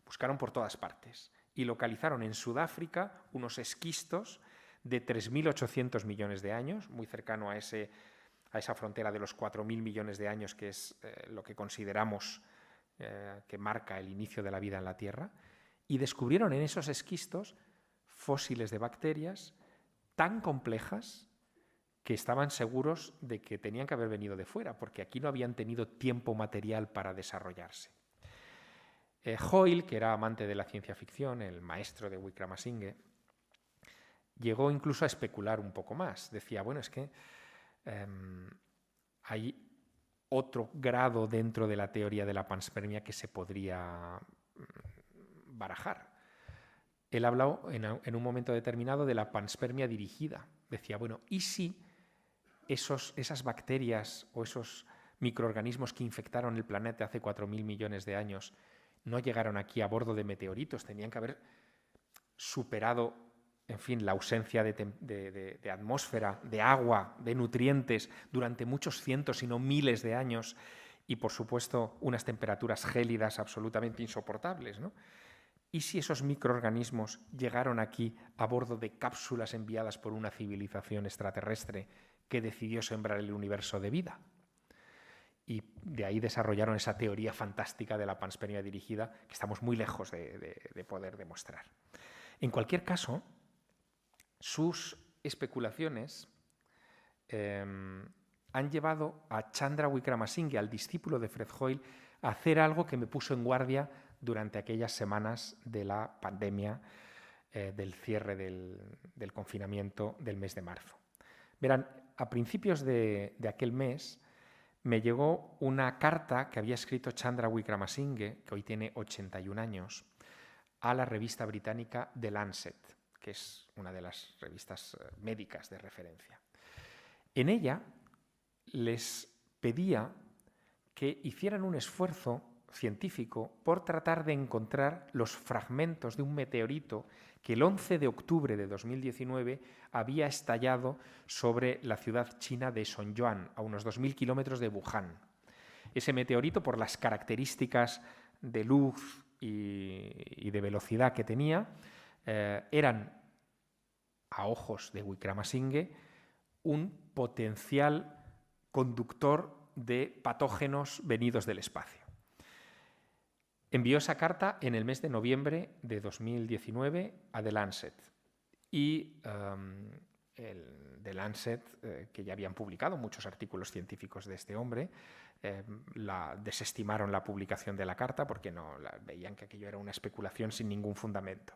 Buscaron por todas partes y localizaron en Sudáfrica unos esquistos de 3.800 millones de años, muy cercano a esa frontera de los 4.000 millones de años, que es lo que consideramos que marca el inicio de la vida en la Tierra, y descubrieron en esos esquistos fósiles de bacterias tan complejas que estaban seguros de que tenían que haber venido de fuera, porque aquí no habían tenido tiempo material para desarrollarse. Hoyle, que era amante de la ciencia ficción, el maestro de Wickramasinghe, llegó incluso a especular un poco más. Decía, bueno, es que hay otro grado dentro de la teoría de la panspermia que se podría barajar. Él habló en un momento determinado de la panspermia dirigida. Decía, bueno, ¿y si esas bacterias o esos microorganismos que infectaron el planeta hace 4.000 millones de años no llegaron aquí a bordo de meteoritos? Tenían que haber superado, en fin, la ausencia de atmósfera, de agua, de nutrientes durante muchos cientos, si no miles de años, y por supuesto unas temperaturas gélidas absolutamente insoportables, ¿no? ¿Y si esos microorganismos llegaron aquí a bordo de cápsulas enviadas por una civilización extraterrestre que decidió sembrar el universo de vida? Y de ahí desarrollaron esa teoría fantástica de la panspermia dirigida que estamos muy lejos de poder demostrar. En cualquier caso, sus especulaciones han llevado a Chandra Wickramasinghe, al discípulo de Fred Hoyle, a hacer algo que me puso en guardia durante aquellas semanas de la pandemia, del cierre del confinamiento del mes de marzo. Verán, a principios de aquel mes me llegó una carta que había escrito Chandra Wickramasinghe, que hoy tiene 81 años, a la revista británica The Lancet, que es una de las revistas médicas de referencia. En ella les pedía que hicieran un esfuerzo científico por tratar de encontrar los fragmentos de un meteorito que el 11 de octubre de 2019 había estallado sobre la ciudad china de Songjuan, a unos 2.000 kilómetros de Wuhan. Ese meteorito, por las características de luz y de velocidad que tenía, eran, a ojos de Wickramasinghe, un potencial conductor de patógenos venidos del espacio. Envió esa carta en el mes de noviembre de 2019 a The Lancet y The Lancet, que ya habían publicado muchos artículos científicos de este hombre, desestimaron la publicación de la carta porque veían que aquello era una especulación sin ningún fundamento.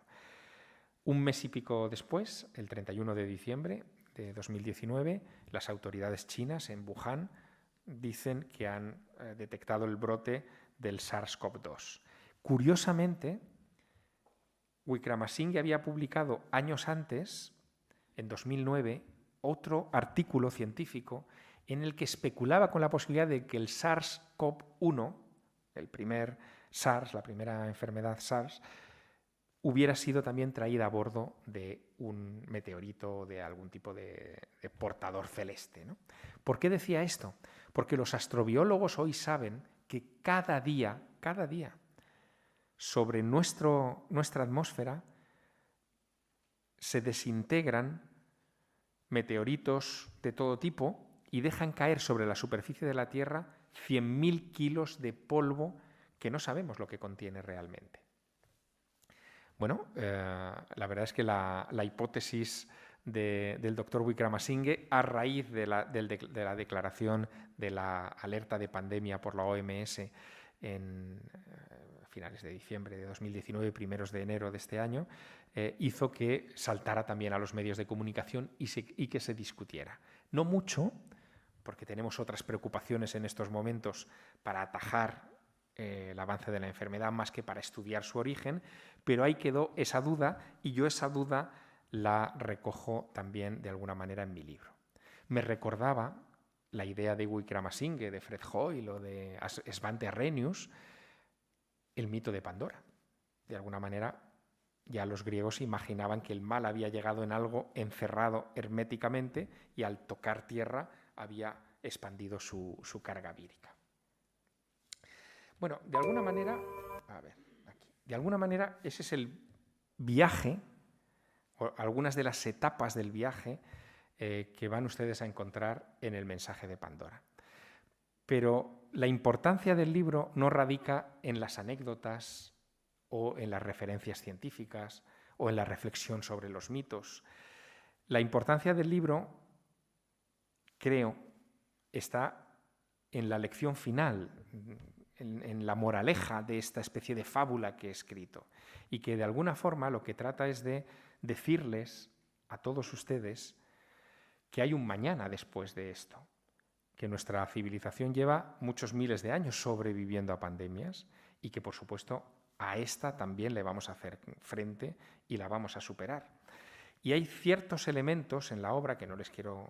Un mes y pico después, el 31 de diciembre de 2019, las autoridades chinas en Wuhan dicen que han detectado el brote del SARS-CoV-2. Curiosamente, Wickramasinghe había publicado años antes, en 2009, otro artículo científico en el que especulaba con la posibilidad de que el SARS-CoV-1, el primer SARS, la primera enfermedad SARS, hubiera sido también traída a bordo de un meteorito o de algún tipo de portador celeste, ¿no? ¿Por qué decía esto? Porque los astrobiólogos hoy saben que cada día, sobre nuestra atmósfera se desintegran meteoritos de todo tipo y dejan caer sobre la superficie de la Tierra 100.000 kilos de polvo que no sabemos lo que contiene realmente. Bueno, la verdad es que la hipótesis del doctor Wickramasinghe, a raíz de la declaración de la alerta de pandemia por la OMS en finales de diciembre de 2019, primeros de enero de este año, hizo que saltara también a los medios de comunicación y que se discutiera. No mucho, porque tenemos otras preocupaciones en estos momentos para atajar el avance de la enfermedad más que para estudiar su origen, pero ahí quedó esa duda y yo esa duda la recojo también de alguna manera en mi libro. Me recordaba la idea de Wickramasinghe, de Fred Hoyle o de Svante Arrhenius, el mito de Pandora. De alguna manera ya los griegos imaginaban que el mal había llegado en algo encerrado herméticamente y al tocar tierra había expandido su carga vírica. Bueno, de alguna manera, a ver, aquí, de alguna manera ese es el viaje, o algunas de las etapas del viaje que van ustedes a encontrar en el mensaje de Pandora. Pero la importancia del libro no radica en las anécdotas o en las referencias científicas o en la reflexión sobre los mitos. La importancia del libro, creo, está en la lección final, en la moraleja de esta especie de fábula que he escrito, y que de alguna forma lo que trata es de decirles a todos ustedes que hay un mañana después de esto, que nuestra civilización lleva muchos miles de años sobreviviendo a pandemias y que, por supuesto, a esta también le vamos a hacer frente y la vamos a superar. Y hay ciertos elementos en la obra, que no les quiero,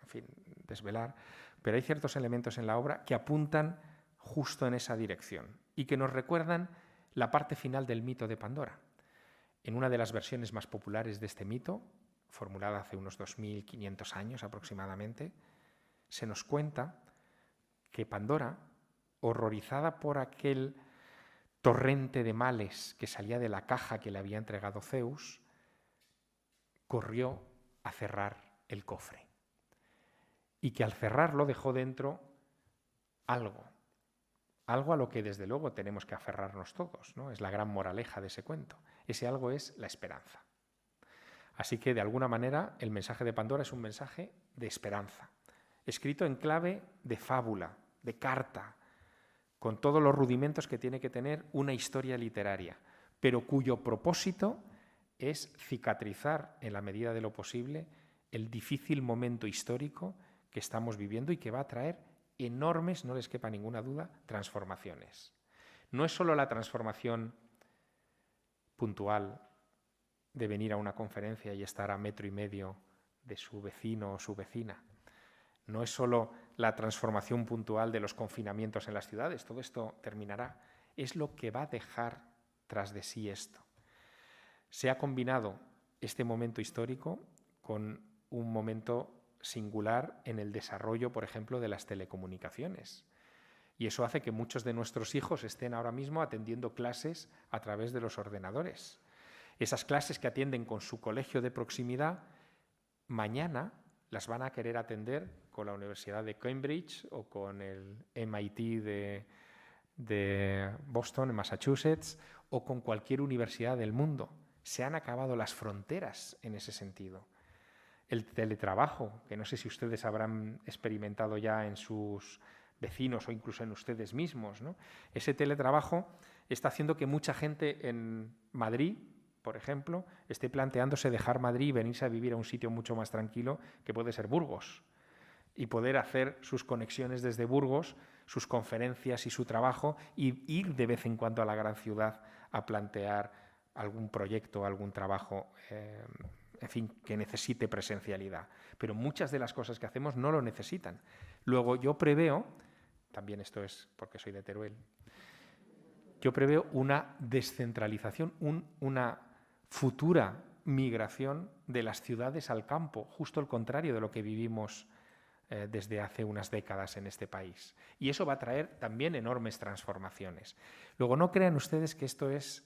en fin, desvelar, pero hay ciertos elementos en la obra que apuntan justo en esa dirección y que nos recuerdan la parte final del mito de Pandora. En una de las versiones más populares de este mito, formulada hace unos 2500 años aproximadamente, se nos cuenta que Pandora, horrorizada por aquel torrente de males que salía de la caja que le había entregado Zeus, corrió a cerrar el cofre. Y que al cerrarlo dejó dentro algo a lo que desde luego tenemos que aferrarnos todos, ¿no? Es la gran moraleja de ese cuento. Ese algo es la esperanza. Así que, de alguna manera, el mensaje de Pandora es un mensaje de esperanza, escrito en clave de fábula, de carta, con todos los rudimentos que tiene que tener una historia literaria, pero cuyo propósito es cicatrizar, en la medida de lo posible, el difícil momento histórico que estamos viviendo y que va a traer enormes, no les quepa ninguna duda, transformaciones. No es solo la transformación puntual de venir a una conferencia y estar a 1,5 metros de su vecino o su vecina. No es solo la transformación puntual de los confinamientos en las ciudades, todo esto terminará. Es lo que va a dejar tras de sí esto. Se ha combinado este momento histórico con un momento singular en el desarrollo, por ejemplo, de las telecomunicaciones. Y eso hace que muchos de nuestros hijos estén ahora mismo atendiendo clases a través de los ordenadores. Esas clases que atienden con su colegio de proximidad, mañana las van a querer atender con la Universidad de Cambridge o con el MIT de Boston, en Massachusetts, o con cualquier universidad del mundo. Se han acabado las fronteras en ese sentido. El teletrabajo, que no sé si ustedes habrán experimentado ya en sus vecinos o incluso en ustedes mismos, ¿no? Ese teletrabajo está haciendo que mucha gente en Madrid, por ejemplo, esté planteándose dejar Madrid y venirse a vivir a un sitio mucho más tranquilo que puede ser Burgos, y poder hacer sus conexiones desde Burgos, sus conferencias y su trabajo, y ir de vez en cuando a la gran ciudad a plantear algún proyecto, algún trabajo, en fin, que necesite presencialidad. Pero muchas de las cosas que hacemos no lo necesitan. Luego yo preveo, también esto es porque soy de Teruel, yo preveo una descentralización, una futura migración de las ciudades al campo, justo el contrario de lo que vivimos desde hace unas décadas en este país. Y eso va a traer también enormes transformaciones. Luego, no crean ustedes que esto es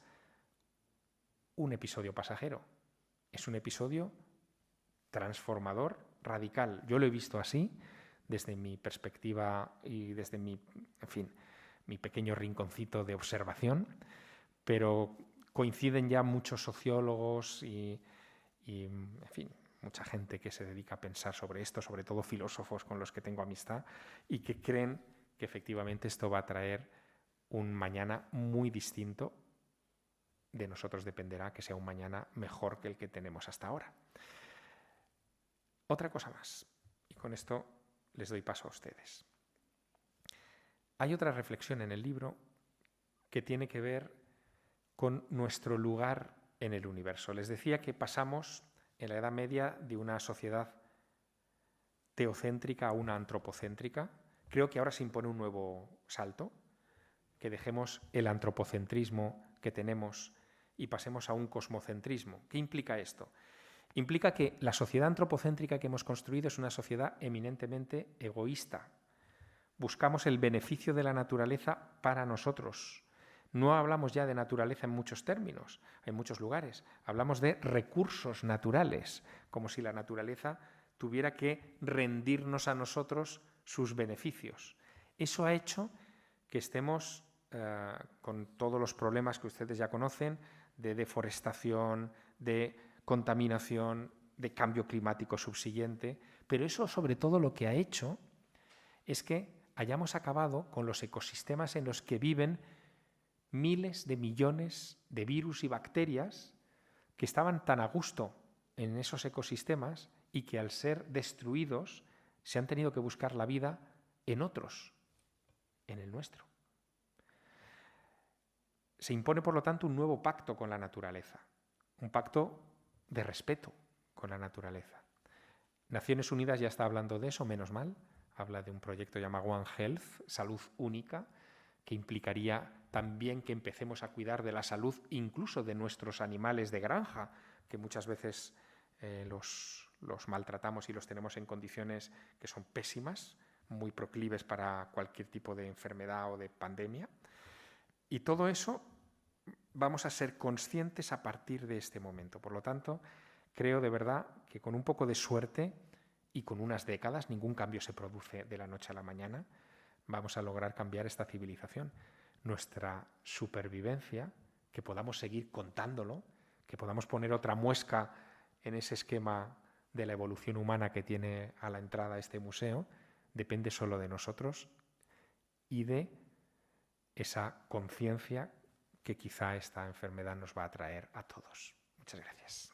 un episodio pasajero. Es un episodio transformador, radical. Yo lo he visto así, desde mi perspectiva y desde mi pequeño rinconcito de observación, pero coinciden ya muchos sociólogos y en fin, mucha gente que se dedica a pensar sobre esto, sobre todo filósofos con los que tengo amistad, y que creen que efectivamente esto va a traer un mañana muy distinto. De nosotros dependerá que sea un mañana mejor que el que tenemos hasta ahora. Otra cosa más, y con esto les doy paso a ustedes. Hay otra reflexión en el libro que tiene que ver con nuestro lugar en el universo. Les decía que pasamos en la Edad Media de una sociedad teocéntrica a una antropocéntrica. Creo que ahora se impone un nuevo salto, que dejemos el antropocentrismo que tenemos y pasemos a un cosmocentrismo. ¿Qué implica esto? Implica que la sociedad antropocéntrica que hemos construido es una sociedad eminentemente egoísta, buscamos el beneficio de la naturaleza para nosotros. No hablamos ya de naturaleza en muchos términos, en muchos lugares. Hablamos de recursos naturales, como si la naturaleza tuviera que rendirnos a nosotros sus beneficios. Eso ha hecho que estemos con todos los problemas que ustedes ya conocen, de deforestación, de contaminación, de cambio climático subsiguiente, pero eso sobre todo lo que ha hecho es que hayamos acabado con los ecosistemas en los que viven miles de millones de virus y bacterias que estaban tan a gusto en esos ecosistemas y que al ser destruidos se han tenido que buscar la vida en otros, en el nuestro. Se impone, por lo tanto, un nuevo pacto con la naturaleza, un pacto de respeto con la naturaleza. Naciones Unidas ya está hablando de eso, menos mal. Habla de un proyecto llamado One Health, salud única, que implicaría también que empecemos a cuidar de la salud incluso de nuestros animales de granja, que muchas veces los maltratamos y los tenemos en condiciones que son pésimas, muy proclives para cualquier tipo de enfermedad o de pandemia. Y todo eso vamos a ser conscientes a partir de este momento. Por lo tanto, creo de verdad que con un poco de suerte y con unas décadas, ningún cambio se produce de la noche a la mañana, vamos a lograr cambiar esta civilización. Nuestra supervivencia, que podamos seguir contándolo, que podamos poner otra muesca en ese esquema de la evolución humana que tiene a la entrada este museo, depende solo de nosotros y de esa conciencia que quizá esta enfermedad nos va a traer a todos. Muchas gracias.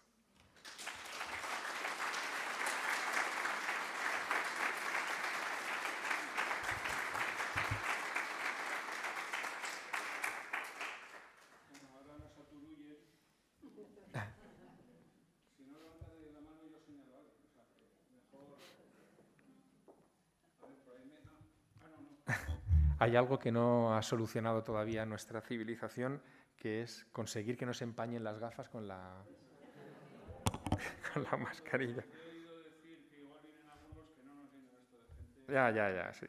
Hay algo que no ha solucionado todavía nuestra civilización, que es conseguir que nos empañen las gafas con la mascarilla. He oído decir que igual vienen algunos que no nos vienen esto de gente. Ya, sí.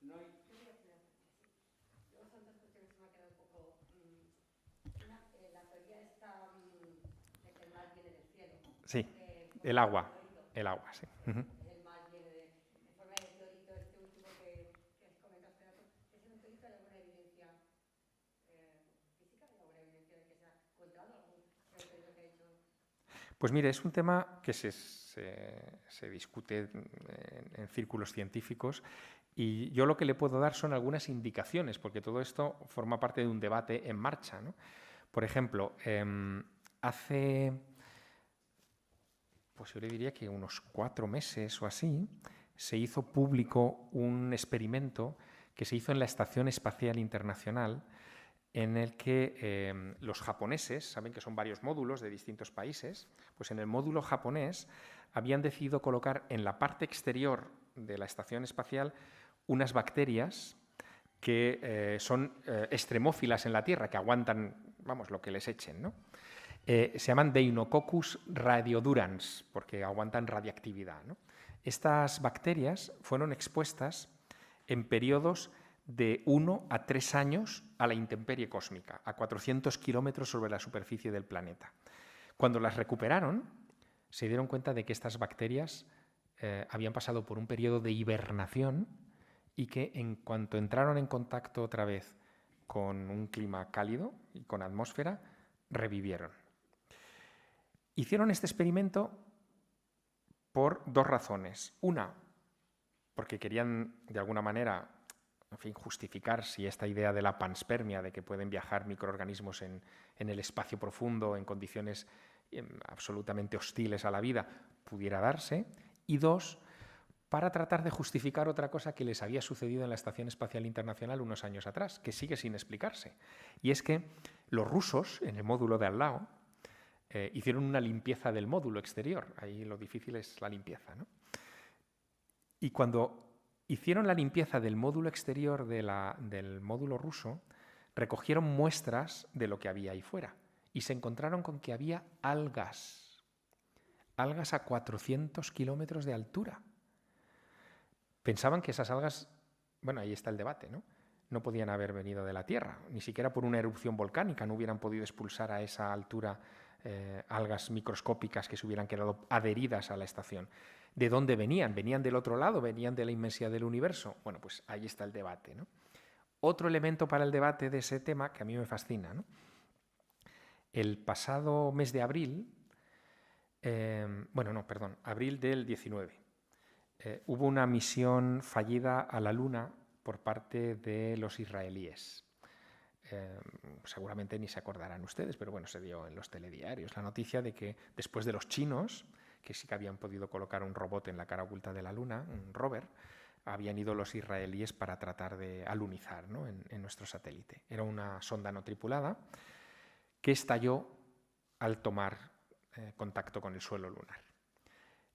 No hay... Son dos cuestiones que me ha quedado un poco... la teoría está de que el mal viene del cielo. Sí, el agua, sí. Uh-huh. El mal viene de forma de meteorito, este último que comentaste. ¿Ese meteorito hay alguna evidencia física? ¿Hay alguna evidencia de que se ha encontrado algún meteorito que ha hecho? Pues mire, es un tema que se discute en círculos científicos y yo lo que le puedo dar son algunas indicaciones, porque todo esto forma parte de un debate en marcha, ¿no? Por ejemplo, hace, pues yo le diría que unos 4 meses o así, se hizo público un experimento que se hizo en la Estación Espacial Internacional, en el que los japoneses, saben que son varios módulos de distintos países, pues en el módulo japonés habían decidido colocar en la parte exterior de la estación espacial unas bacterias que son extremófilas en la Tierra, que aguantan, vamos, lo que les echen, ¿no? Se llaman Deinococcus radiodurans, porque aguantan radiactividad, ¿no? Estas bacterias fueron expuestas en periodos de 1 a 3 años a la intemperie cósmica, a 400 kilómetros sobre la superficie del planeta. Cuando las recuperaron, se dieron cuenta de que estas bacterias habían pasado por un periodo de hibernación y que en cuanto entraron en contacto otra vez con un clima cálido y con atmósfera, revivieron. Hicieron este experimento por 2 razones. Una, porque querían de alguna manera, en fin, justificar si esta idea de la panspermia, de que pueden viajar microorganismos en el espacio profundo en condiciones absolutamente hostiles a la vida, pudiera darse. Y 2, para tratar de justificar otra cosa que les había sucedido en la Estación Espacial Internacional unos años atrás, que sigue sin explicarse. Y es que los rusos, en el módulo de al lado, hicieron una limpieza del módulo exterior. Ahí lo difícil es la limpieza, ¿no? Y cuando hicieron la limpieza del módulo exterior del módulo ruso, recogieron muestras de lo que había ahí fuera y se encontraron con que había algas a 400 kilómetros de altura. pensaban que esas algas, bueno, ahí está el debate, ¿no? No podían haber venido de la Tierra, ni siquiera por una erupción volcánica, no hubieran podido expulsar a esa altura algas microscópicas que se hubieran quedado adheridas a la estación. ¿De dónde venían? ¿Venían del otro lado? ¿Venían de la inmensidad del universo? Bueno, pues ahí está el debate, ¿no? Otro elemento para el debate de ese tema que a mí me fascina, ¿no? El pasado mes de abril, abril del 19, hubo una misión fallida a la Luna por parte de los israelíes. Seguramente ni se acordarán ustedes, pero bueno, se dio en los telediarios la noticia de que después de los chinos, que sí que habían podido colocar un robot en la cara oculta de la Luna, un rover, habían ido los israelíes para tratar de alunizar, ¿no?, en nuestro satélite. Era una sonda no tripulada que estalló al tomar contacto con el suelo lunar.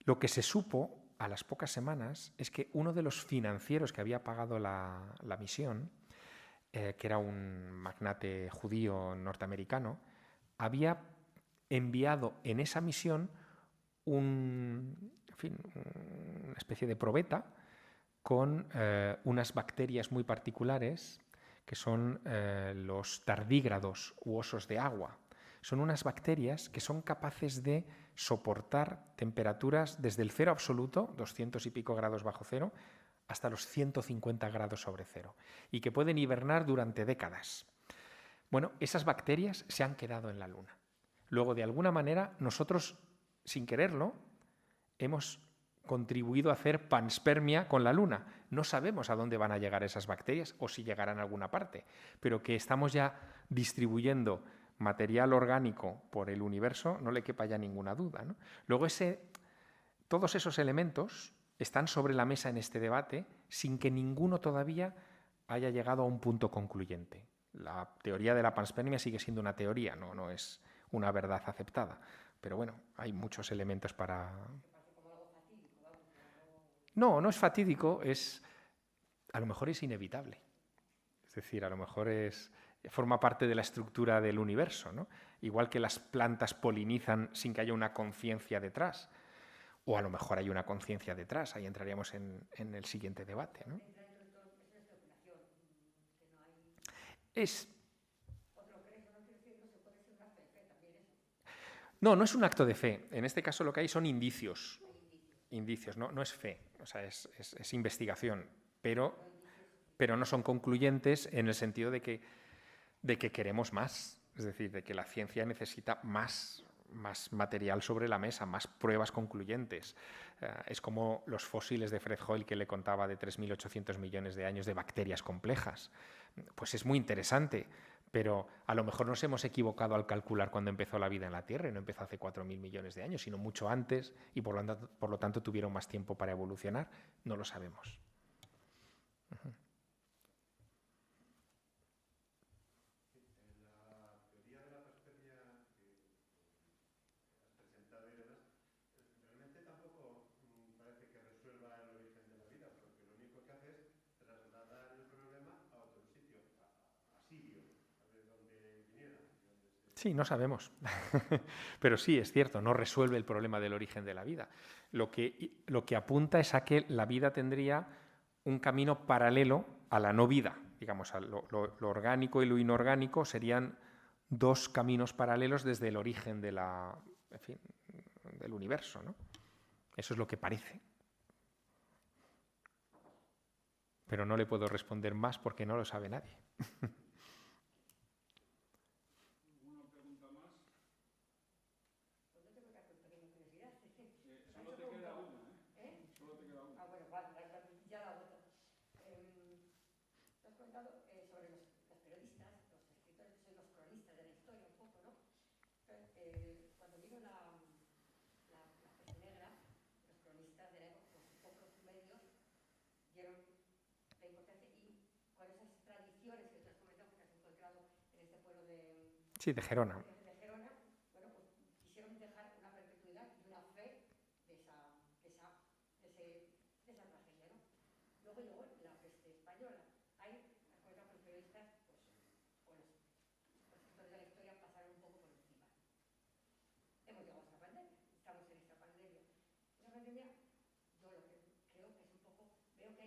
Lo que se supo a las pocas semanas es que uno de los financieros que había pagado la misión, que era un magnate judío norteamericano, había enviado en esa misión una especie de probeta con unas bacterias muy particulares que son los tardígrados u osos de agua. Son unas bacterias que son capaces de soportar temperaturas desde el cero absoluto, 200 y pico grados bajo cero, hasta los 150 grados sobre cero, y que pueden hibernar durante décadas. Bueno, esas bacterias se han quedado en la Luna. Luego, de alguna manera, nosotros, sin quererlo, hemos contribuido a hacer panspermia con la Luna. No sabemos a dónde van a llegar esas bacterias o si llegarán a alguna parte, pero que estamos ya distribuyendo material orgánico por el universo, no le quepa ya ninguna duda, ¿no? Luego, todos esos elementos están sobre la mesa en este debate sin que ninguno todavía haya llegado a un punto concluyente. La teoría de la panspermia sigue siendo una teoría, no es una verdad aceptada. Pero bueno, hay muchos elementos para... No es fatídico, a lo mejor es inevitable. Es decir, a lo mejor forma parte de la estructura del universo, ¿no? Igual que las plantas polinizan sin que haya una conciencia detrás. O a lo mejor hay una conciencia detrás, ahí entraríamos en el siguiente debate, ¿no? No es un acto de fe. En este caso lo que hay son indicios. Indicios, no es fe, o sea, es investigación, pero no son concluyentes en el sentido de que queremos más, es decir, de que la ciencia necesita más material sobre la mesa, más pruebas concluyentes. Es como los fósiles de Fred Hoyle que le contaba de 3.800 millones de años de bacterias complejas. Pues es muy interesante, pero a lo mejor nos hemos equivocado al calcular cuando empezó la vida en la Tierra, y no empezó hace 4.000 millones de años, sino mucho antes, y por lo tanto tuvieron más tiempo para evolucionar. No lo sabemos. Uh-huh. Sí, no sabemos. Pero sí, es cierto, no resuelve el problema del origen de la vida. Lo que apunta es a que la vida tendría un camino paralelo a la no vida. Digamos, lo orgánico y lo inorgánico serían dos caminos paralelos desde el origen del universo, ¿no? Eso es lo que parece. Pero no le puedo responder más porque no lo sabe nadie. Sí, de Gerona. Bueno, pues quisieron dejar una perpetuidad y una fe de esa tragedia, ¿no? Luego llegó la peste española. Ahí, cuentan los periodistas, pues los escritores de la historia pasaron un poco por encima. Hemos llegado a esta pandemia, estamos en esta pandemia. Esa pandemia, yo lo que creo que es un poco, veo que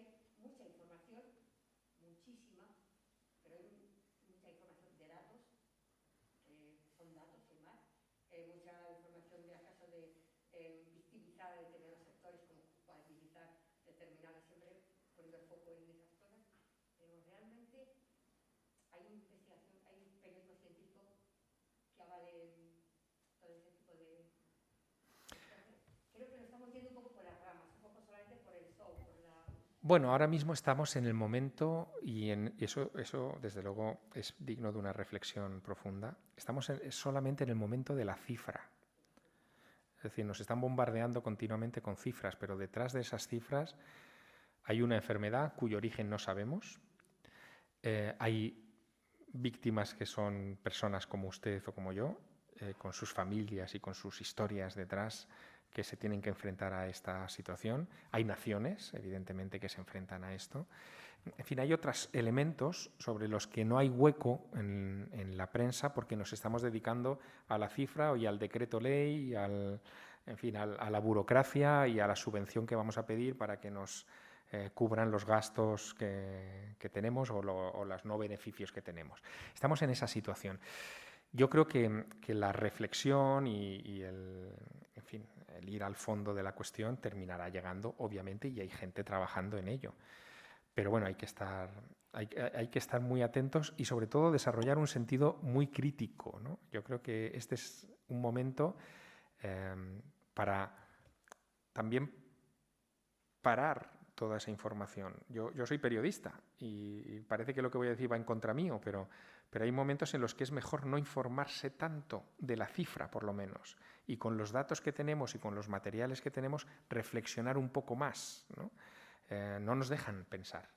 Bueno, ahora mismo estamos en el momento, y eso desde luego es digno de una reflexión profunda, estamos solamente en el momento de la cifra. Es decir, nos están bombardeando continuamente con cifras, pero detrás de esas cifras hay una enfermedad cuyo origen no sabemos, hay víctimas que son personas como usted o como yo, con sus familias y con sus historias detrás, que se tienen que enfrentar a esta situación. Hay naciones, evidentemente, que se enfrentan a esto. En fin, hay otros elementos sobre los que no hay hueco en la prensa porque nos estamos dedicando a la cifra y al decreto ley, en fin, a la burocracia y a la subvención que vamos a pedir para que nos cubran los gastos que tenemos o los no beneficios que tenemos. Estamos en esa situación. Yo creo que la reflexión y el ir al fondo de la cuestión terminará llegando, obviamente, y hay gente trabajando en ello. Pero bueno, hay que estar muy atentos y sobre todo desarrollar un sentido muy crítico, ¿no? Yo creo que este es un momento para también parar toda esa información. Yo soy periodista y parece que lo que voy a decir va en contra mío, pero hay momentos en los que es mejor no informarse tanto de la cifra, por lo menos, y con los datos que tenemos y con los materiales que tenemos, reflexionar un poco más, ¿no? No nos dejan pensar.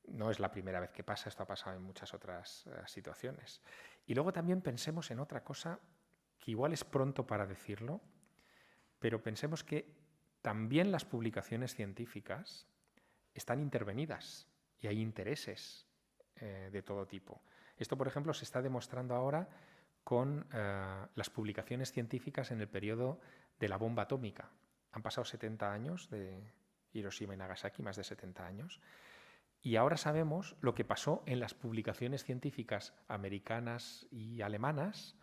No es la primera vez que pasa, esto ha pasado en muchas otras situaciones. Y luego también pensemos en otra cosa que igual es pronto para decirlo, pero pensemos que también las publicaciones científicas están intervenidas y hay intereses de todo tipo. Esto, por ejemplo, se está demostrando ahora con las publicaciones científicas en el periodo de la bomba atómica. Han pasado 70 años de Hiroshima y Nagasaki, más de 70 años, y ahora sabemos lo que pasó en las publicaciones científicas americanas y alemanas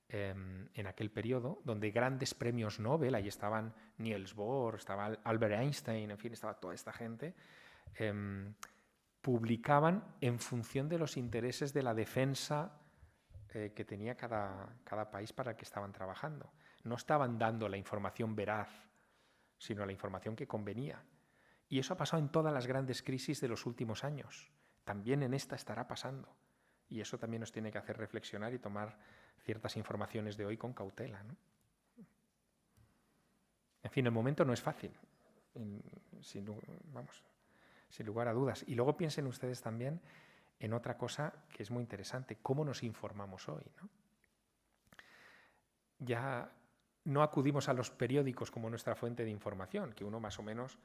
en aquel periodo, donde grandes premios Nobel, ahí estaban Niels Bohr, estaba Albert Einstein, en fin, estaba toda esta gente, publicaban en función de los intereses de la defensa que tenía cada país para el que estaban trabajando. No estaban dando la información veraz, sino la información que convenía. Y eso ha pasado en todas las grandes crisis de los últimos años. También en esta estará pasando. Y eso también nos tiene que hacer reflexionar y tomar ciertas informaciones de hoy con cautela, ¿no? En fin, el momento no es fácil, sin lugar a dudas. Y luego piensen ustedes también en otra cosa que es muy interesante, cómo nos informamos hoy, ¿no? Ya no acudimos a los periódicos como nuestra fuente de información, que uno más o menos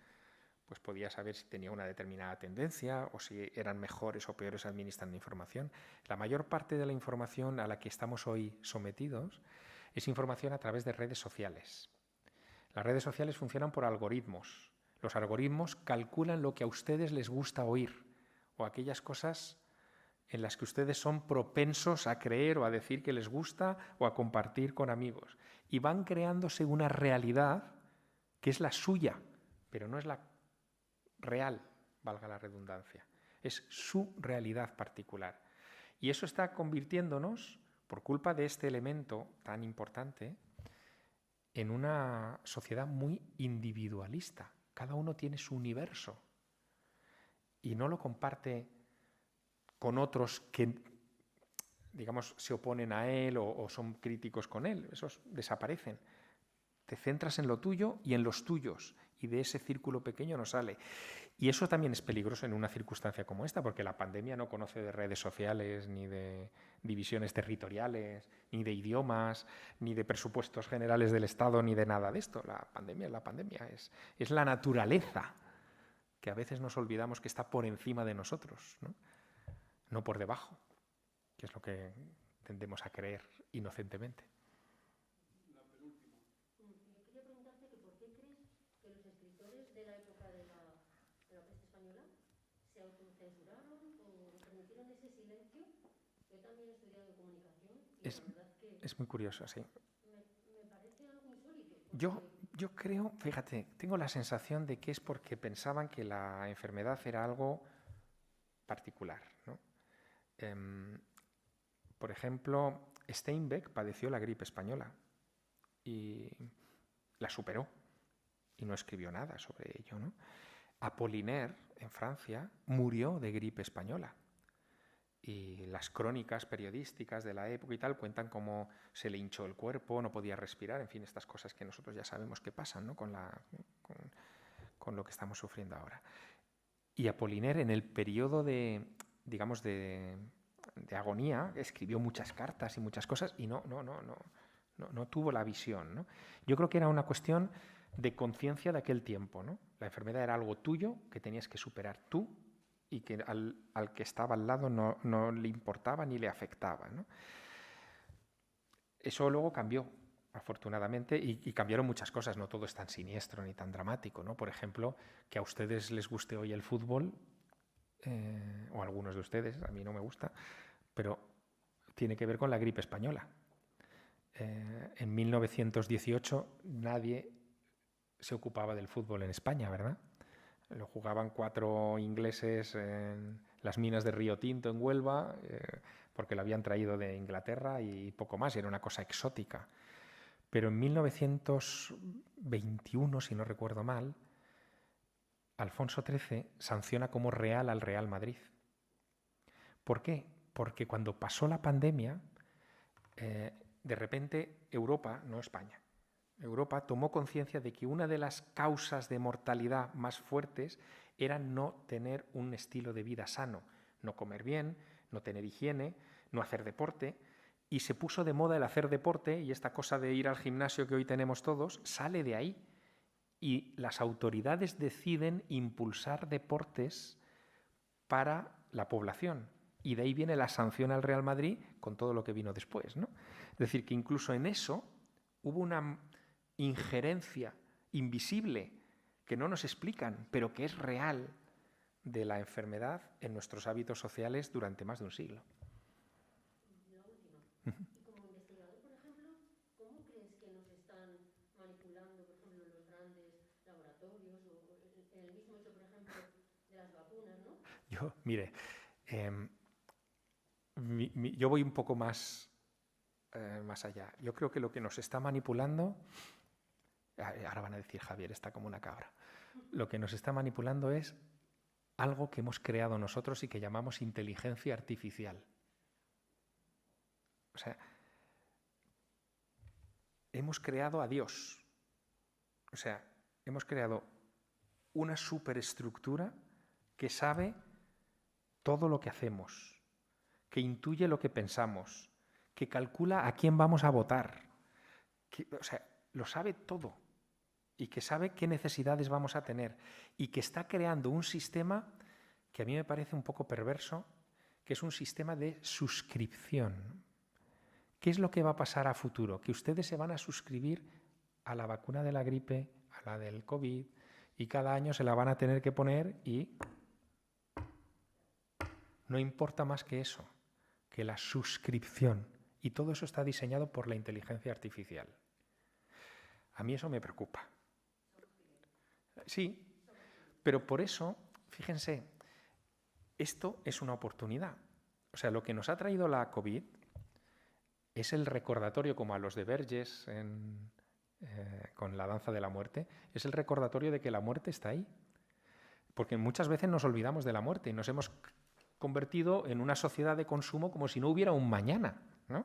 pues podía saber si tenía una determinada tendencia o si eran mejores o peores administrando información. La mayor parte de la información a la que estamos hoy sometidos es información a través de redes sociales. Las redes sociales funcionan por algoritmos. Los algoritmos calculan lo que a ustedes les gusta oír o aquellas cosas en las que ustedes son propensos a creer o a decir que les gusta o a compartir con amigos. Y van creándose una realidad que es la suya, pero no es la real, valga la redundancia. Es su realidad particular. Y eso está convirtiéndonos, por culpa de este elemento tan importante, en una sociedad muy individualista. Cada uno tiene su universo y no lo comparte con otros que, digamos, se oponen a él o son críticos con él. Esos desaparecen. Te centras en lo tuyo y en los tuyos, y de ese círculo pequeño no sale. Y eso también es peligroso en una circunstancia como esta, porque la pandemia no conoce de redes sociales, ni de divisiones territoriales, ni de idiomas, ni de presupuestos generales del Estado, ni de nada de esto. La pandemia es la pandemia, es la naturaleza, que a veces nos olvidamos que está por encima de nosotros, ¿no? No por debajo, que es lo que tendemos a creer inocentemente. ¿Se autocensuraron o permitieron ese silencio? Yo también he estudiado comunicación y la verdad que es muy curioso, sí. Me parece algo insólito. Yo creo, fíjate, tengo la sensación de que es porque pensaban que la enfermedad era algo particular, ¿no? Por ejemplo, Steinbeck padeció la gripe española y la superó y no escribió nada sobre ello, ¿no? Apollinaire, en Francia, murió de gripe española. Y las crónicas periodísticas de la época y tal cuentan cómo se le hinchó el cuerpo, no podía respirar, en fin, estas cosas que nosotros ya sabemos que pasan, ¿no? con lo que estamos sufriendo ahora. Y Apollinaire, en el periodo de, digamos, de agonía, escribió muchas cartas y muchas cosas y no tuvo la visión, ¿no? Yo creo que era una cuestión de conciencia de aquel tiempo, ¿no? La enfermedad era algo tuyo que tenías que superar tú y que al que estaba al lado no le importaba ni le afectaba, ¿no? Eso luego cambió, afortunadamente, y cambiaron muchas cosas. No todo es tan siniestro ni tan dramático, ¿no? Por ejemplo, que a ustedes les guste hoy el fútbol, o a algunos de ustedes, a mí no me gusta, pero tiene que ver con la gripe española. En 1918 nadie se ocupaba del fútbol en España, ¿verdad? Lo jugaban 4 ingleses en las minas de Río Tinto en Huelva, porque lo habían traído de Inglaterra y poco más, y era una cosa exótica. Pero en 1921, si no recuerdo mal, Alfonso XIII sanciona como real al Real Madrid. ¿Por qué? Porque cuando pasó la pandemia, de repente Europa, no España, Europa tomó conciencia de que una de las causas de mortalidad más fuertes era no tener un estilo de vida sano, no comer bien, no tener higiene, no hacer deporte, y se puso de moda el hacer deporte, y esta cosa de ir al gimnasio que hoy tenemos todos sale de ahí, y las autoridades deciden impulsar deportes para la población, y de ahí viene la sanción al Real Madrid con todo lo que vino después, ¿no? Es decir, que incluso en eso hubo una injerencia invisible que no nos explican, pero que es real, de la enfermedad en nuestros hábitos sociales durante más de un siglo. La última. Y como investigador, por ejemplo, ¿cómo crees que nos están manipulando, por ejemplo, los grandes laboratorios o en el mismo hecho, por ejemplo, de las vacunas, ¿no? Yo, mire, yo voy un poco más allá. Yo creo que lo que nos está manipulando, ahora van a decir, Javier, está como una cabra, lo que nos está manipulando es algo que hemos creado nosotros y que llamamos inteligencia artificial. O sea, hemos creado a Dios. O sea, hemos creado una superestructura que sabe todo lo que hacemos, que intuye lo que pensamos, que calcula a quién vamos a votar, o sea, lo sabe todo y que sabe qué necesidades vamos a tener y que está creando un sistema que a mí me parece un poco perverso, que es un sistema de suscripción. ¿Qué es lo que va a pasar a futuro? Que ustedes se van a suscribir a la vacuna de la gripe, a la del COVID, y cada año se la van a tener que poner y no importa más que eso, que la suscripción. Y todo eso está diseñado por la inteligencia artificial. A mí eso me preocupa. Sí, pero por eso, fíjense, esto es una oportunidad. O sea, lo que nos ha traído la COVID es el recordatorio, como a los de Verges con la danza de la muerte, es el recordatorio de que la muerte está ahí. Porque muchas veces nos olvidamos de la muerte y nos hemos convertido en una sociedad de consumo como si no hubiera un mañana, ¿no?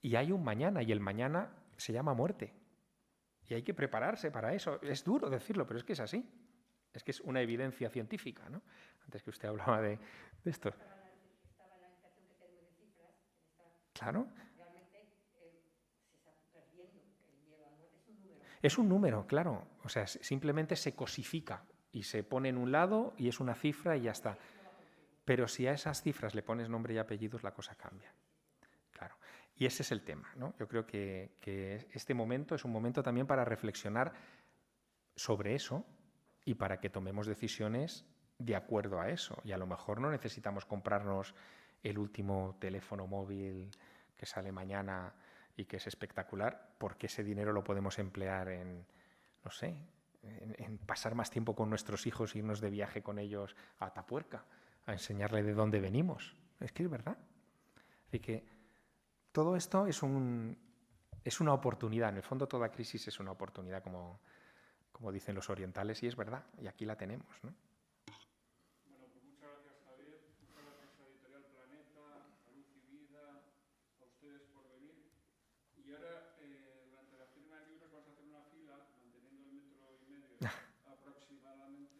Y hay un mañana, y el mañana se llama muerte. Y hay que prepararse para eso. Es duro decirlo, pero es que es así. Es que es una evidencia científica, ¿no? Antes que usted hablaba de esto. Estaba la inflación que tenemos de cifras, Claro. realmente se está perdiendo el miedo a la muerte. Es un número. Es un número, claro. O sea, simplemente se cosifica y se pone en un lado y es una cifra y ya está. Pero si a esas cifras le pones nombre y apellidos, la cosa cambia. Claro. Y ese es el tema, ¿no? Yo creo que este momento es un momento también para reflexionar sobre eso y para que tomemos decisiones de acuerdo a eso. Y a lo mejor no necesitamos comprarnos el último teléfono móvil que sale mañana y que es espectacular, porque ese dinero lo podemos emplear en, no sé, en pasar más tiempo con nuestros hijos, irnos de viaje con ellos a Atapuerca, a enseñarle de dónde venimos. Es que es verdad. Así que todo esto es una oportunidad. En el fondo, toda crisis es una oportunidad, como como dicen los orientales, y es verdad, y aquí la tenemos, ¿no? Bueno, pues muchas gracias, Javier. Muchas gracias a Editorial Planeta, a Luz y Vida, a ustedes por venir. Y ahora, durante la firma de libros, vamos a hacer una fila, manteniendo el 1,5 metros aproximadamente.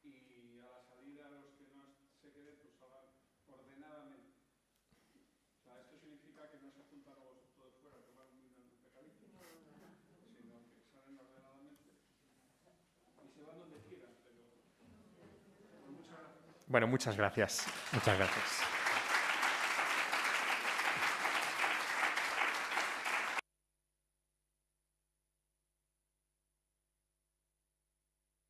Y a la salida, los que no se queden, pues salgan ordenadamente. O sea, esto significa que no se juntan luego todos fuera, que van muy pecaditos, sino que salen ordenadamente y se van donde quieran, pero... Muchas gracias. Bueno, muchas gracias. Muchas gracias.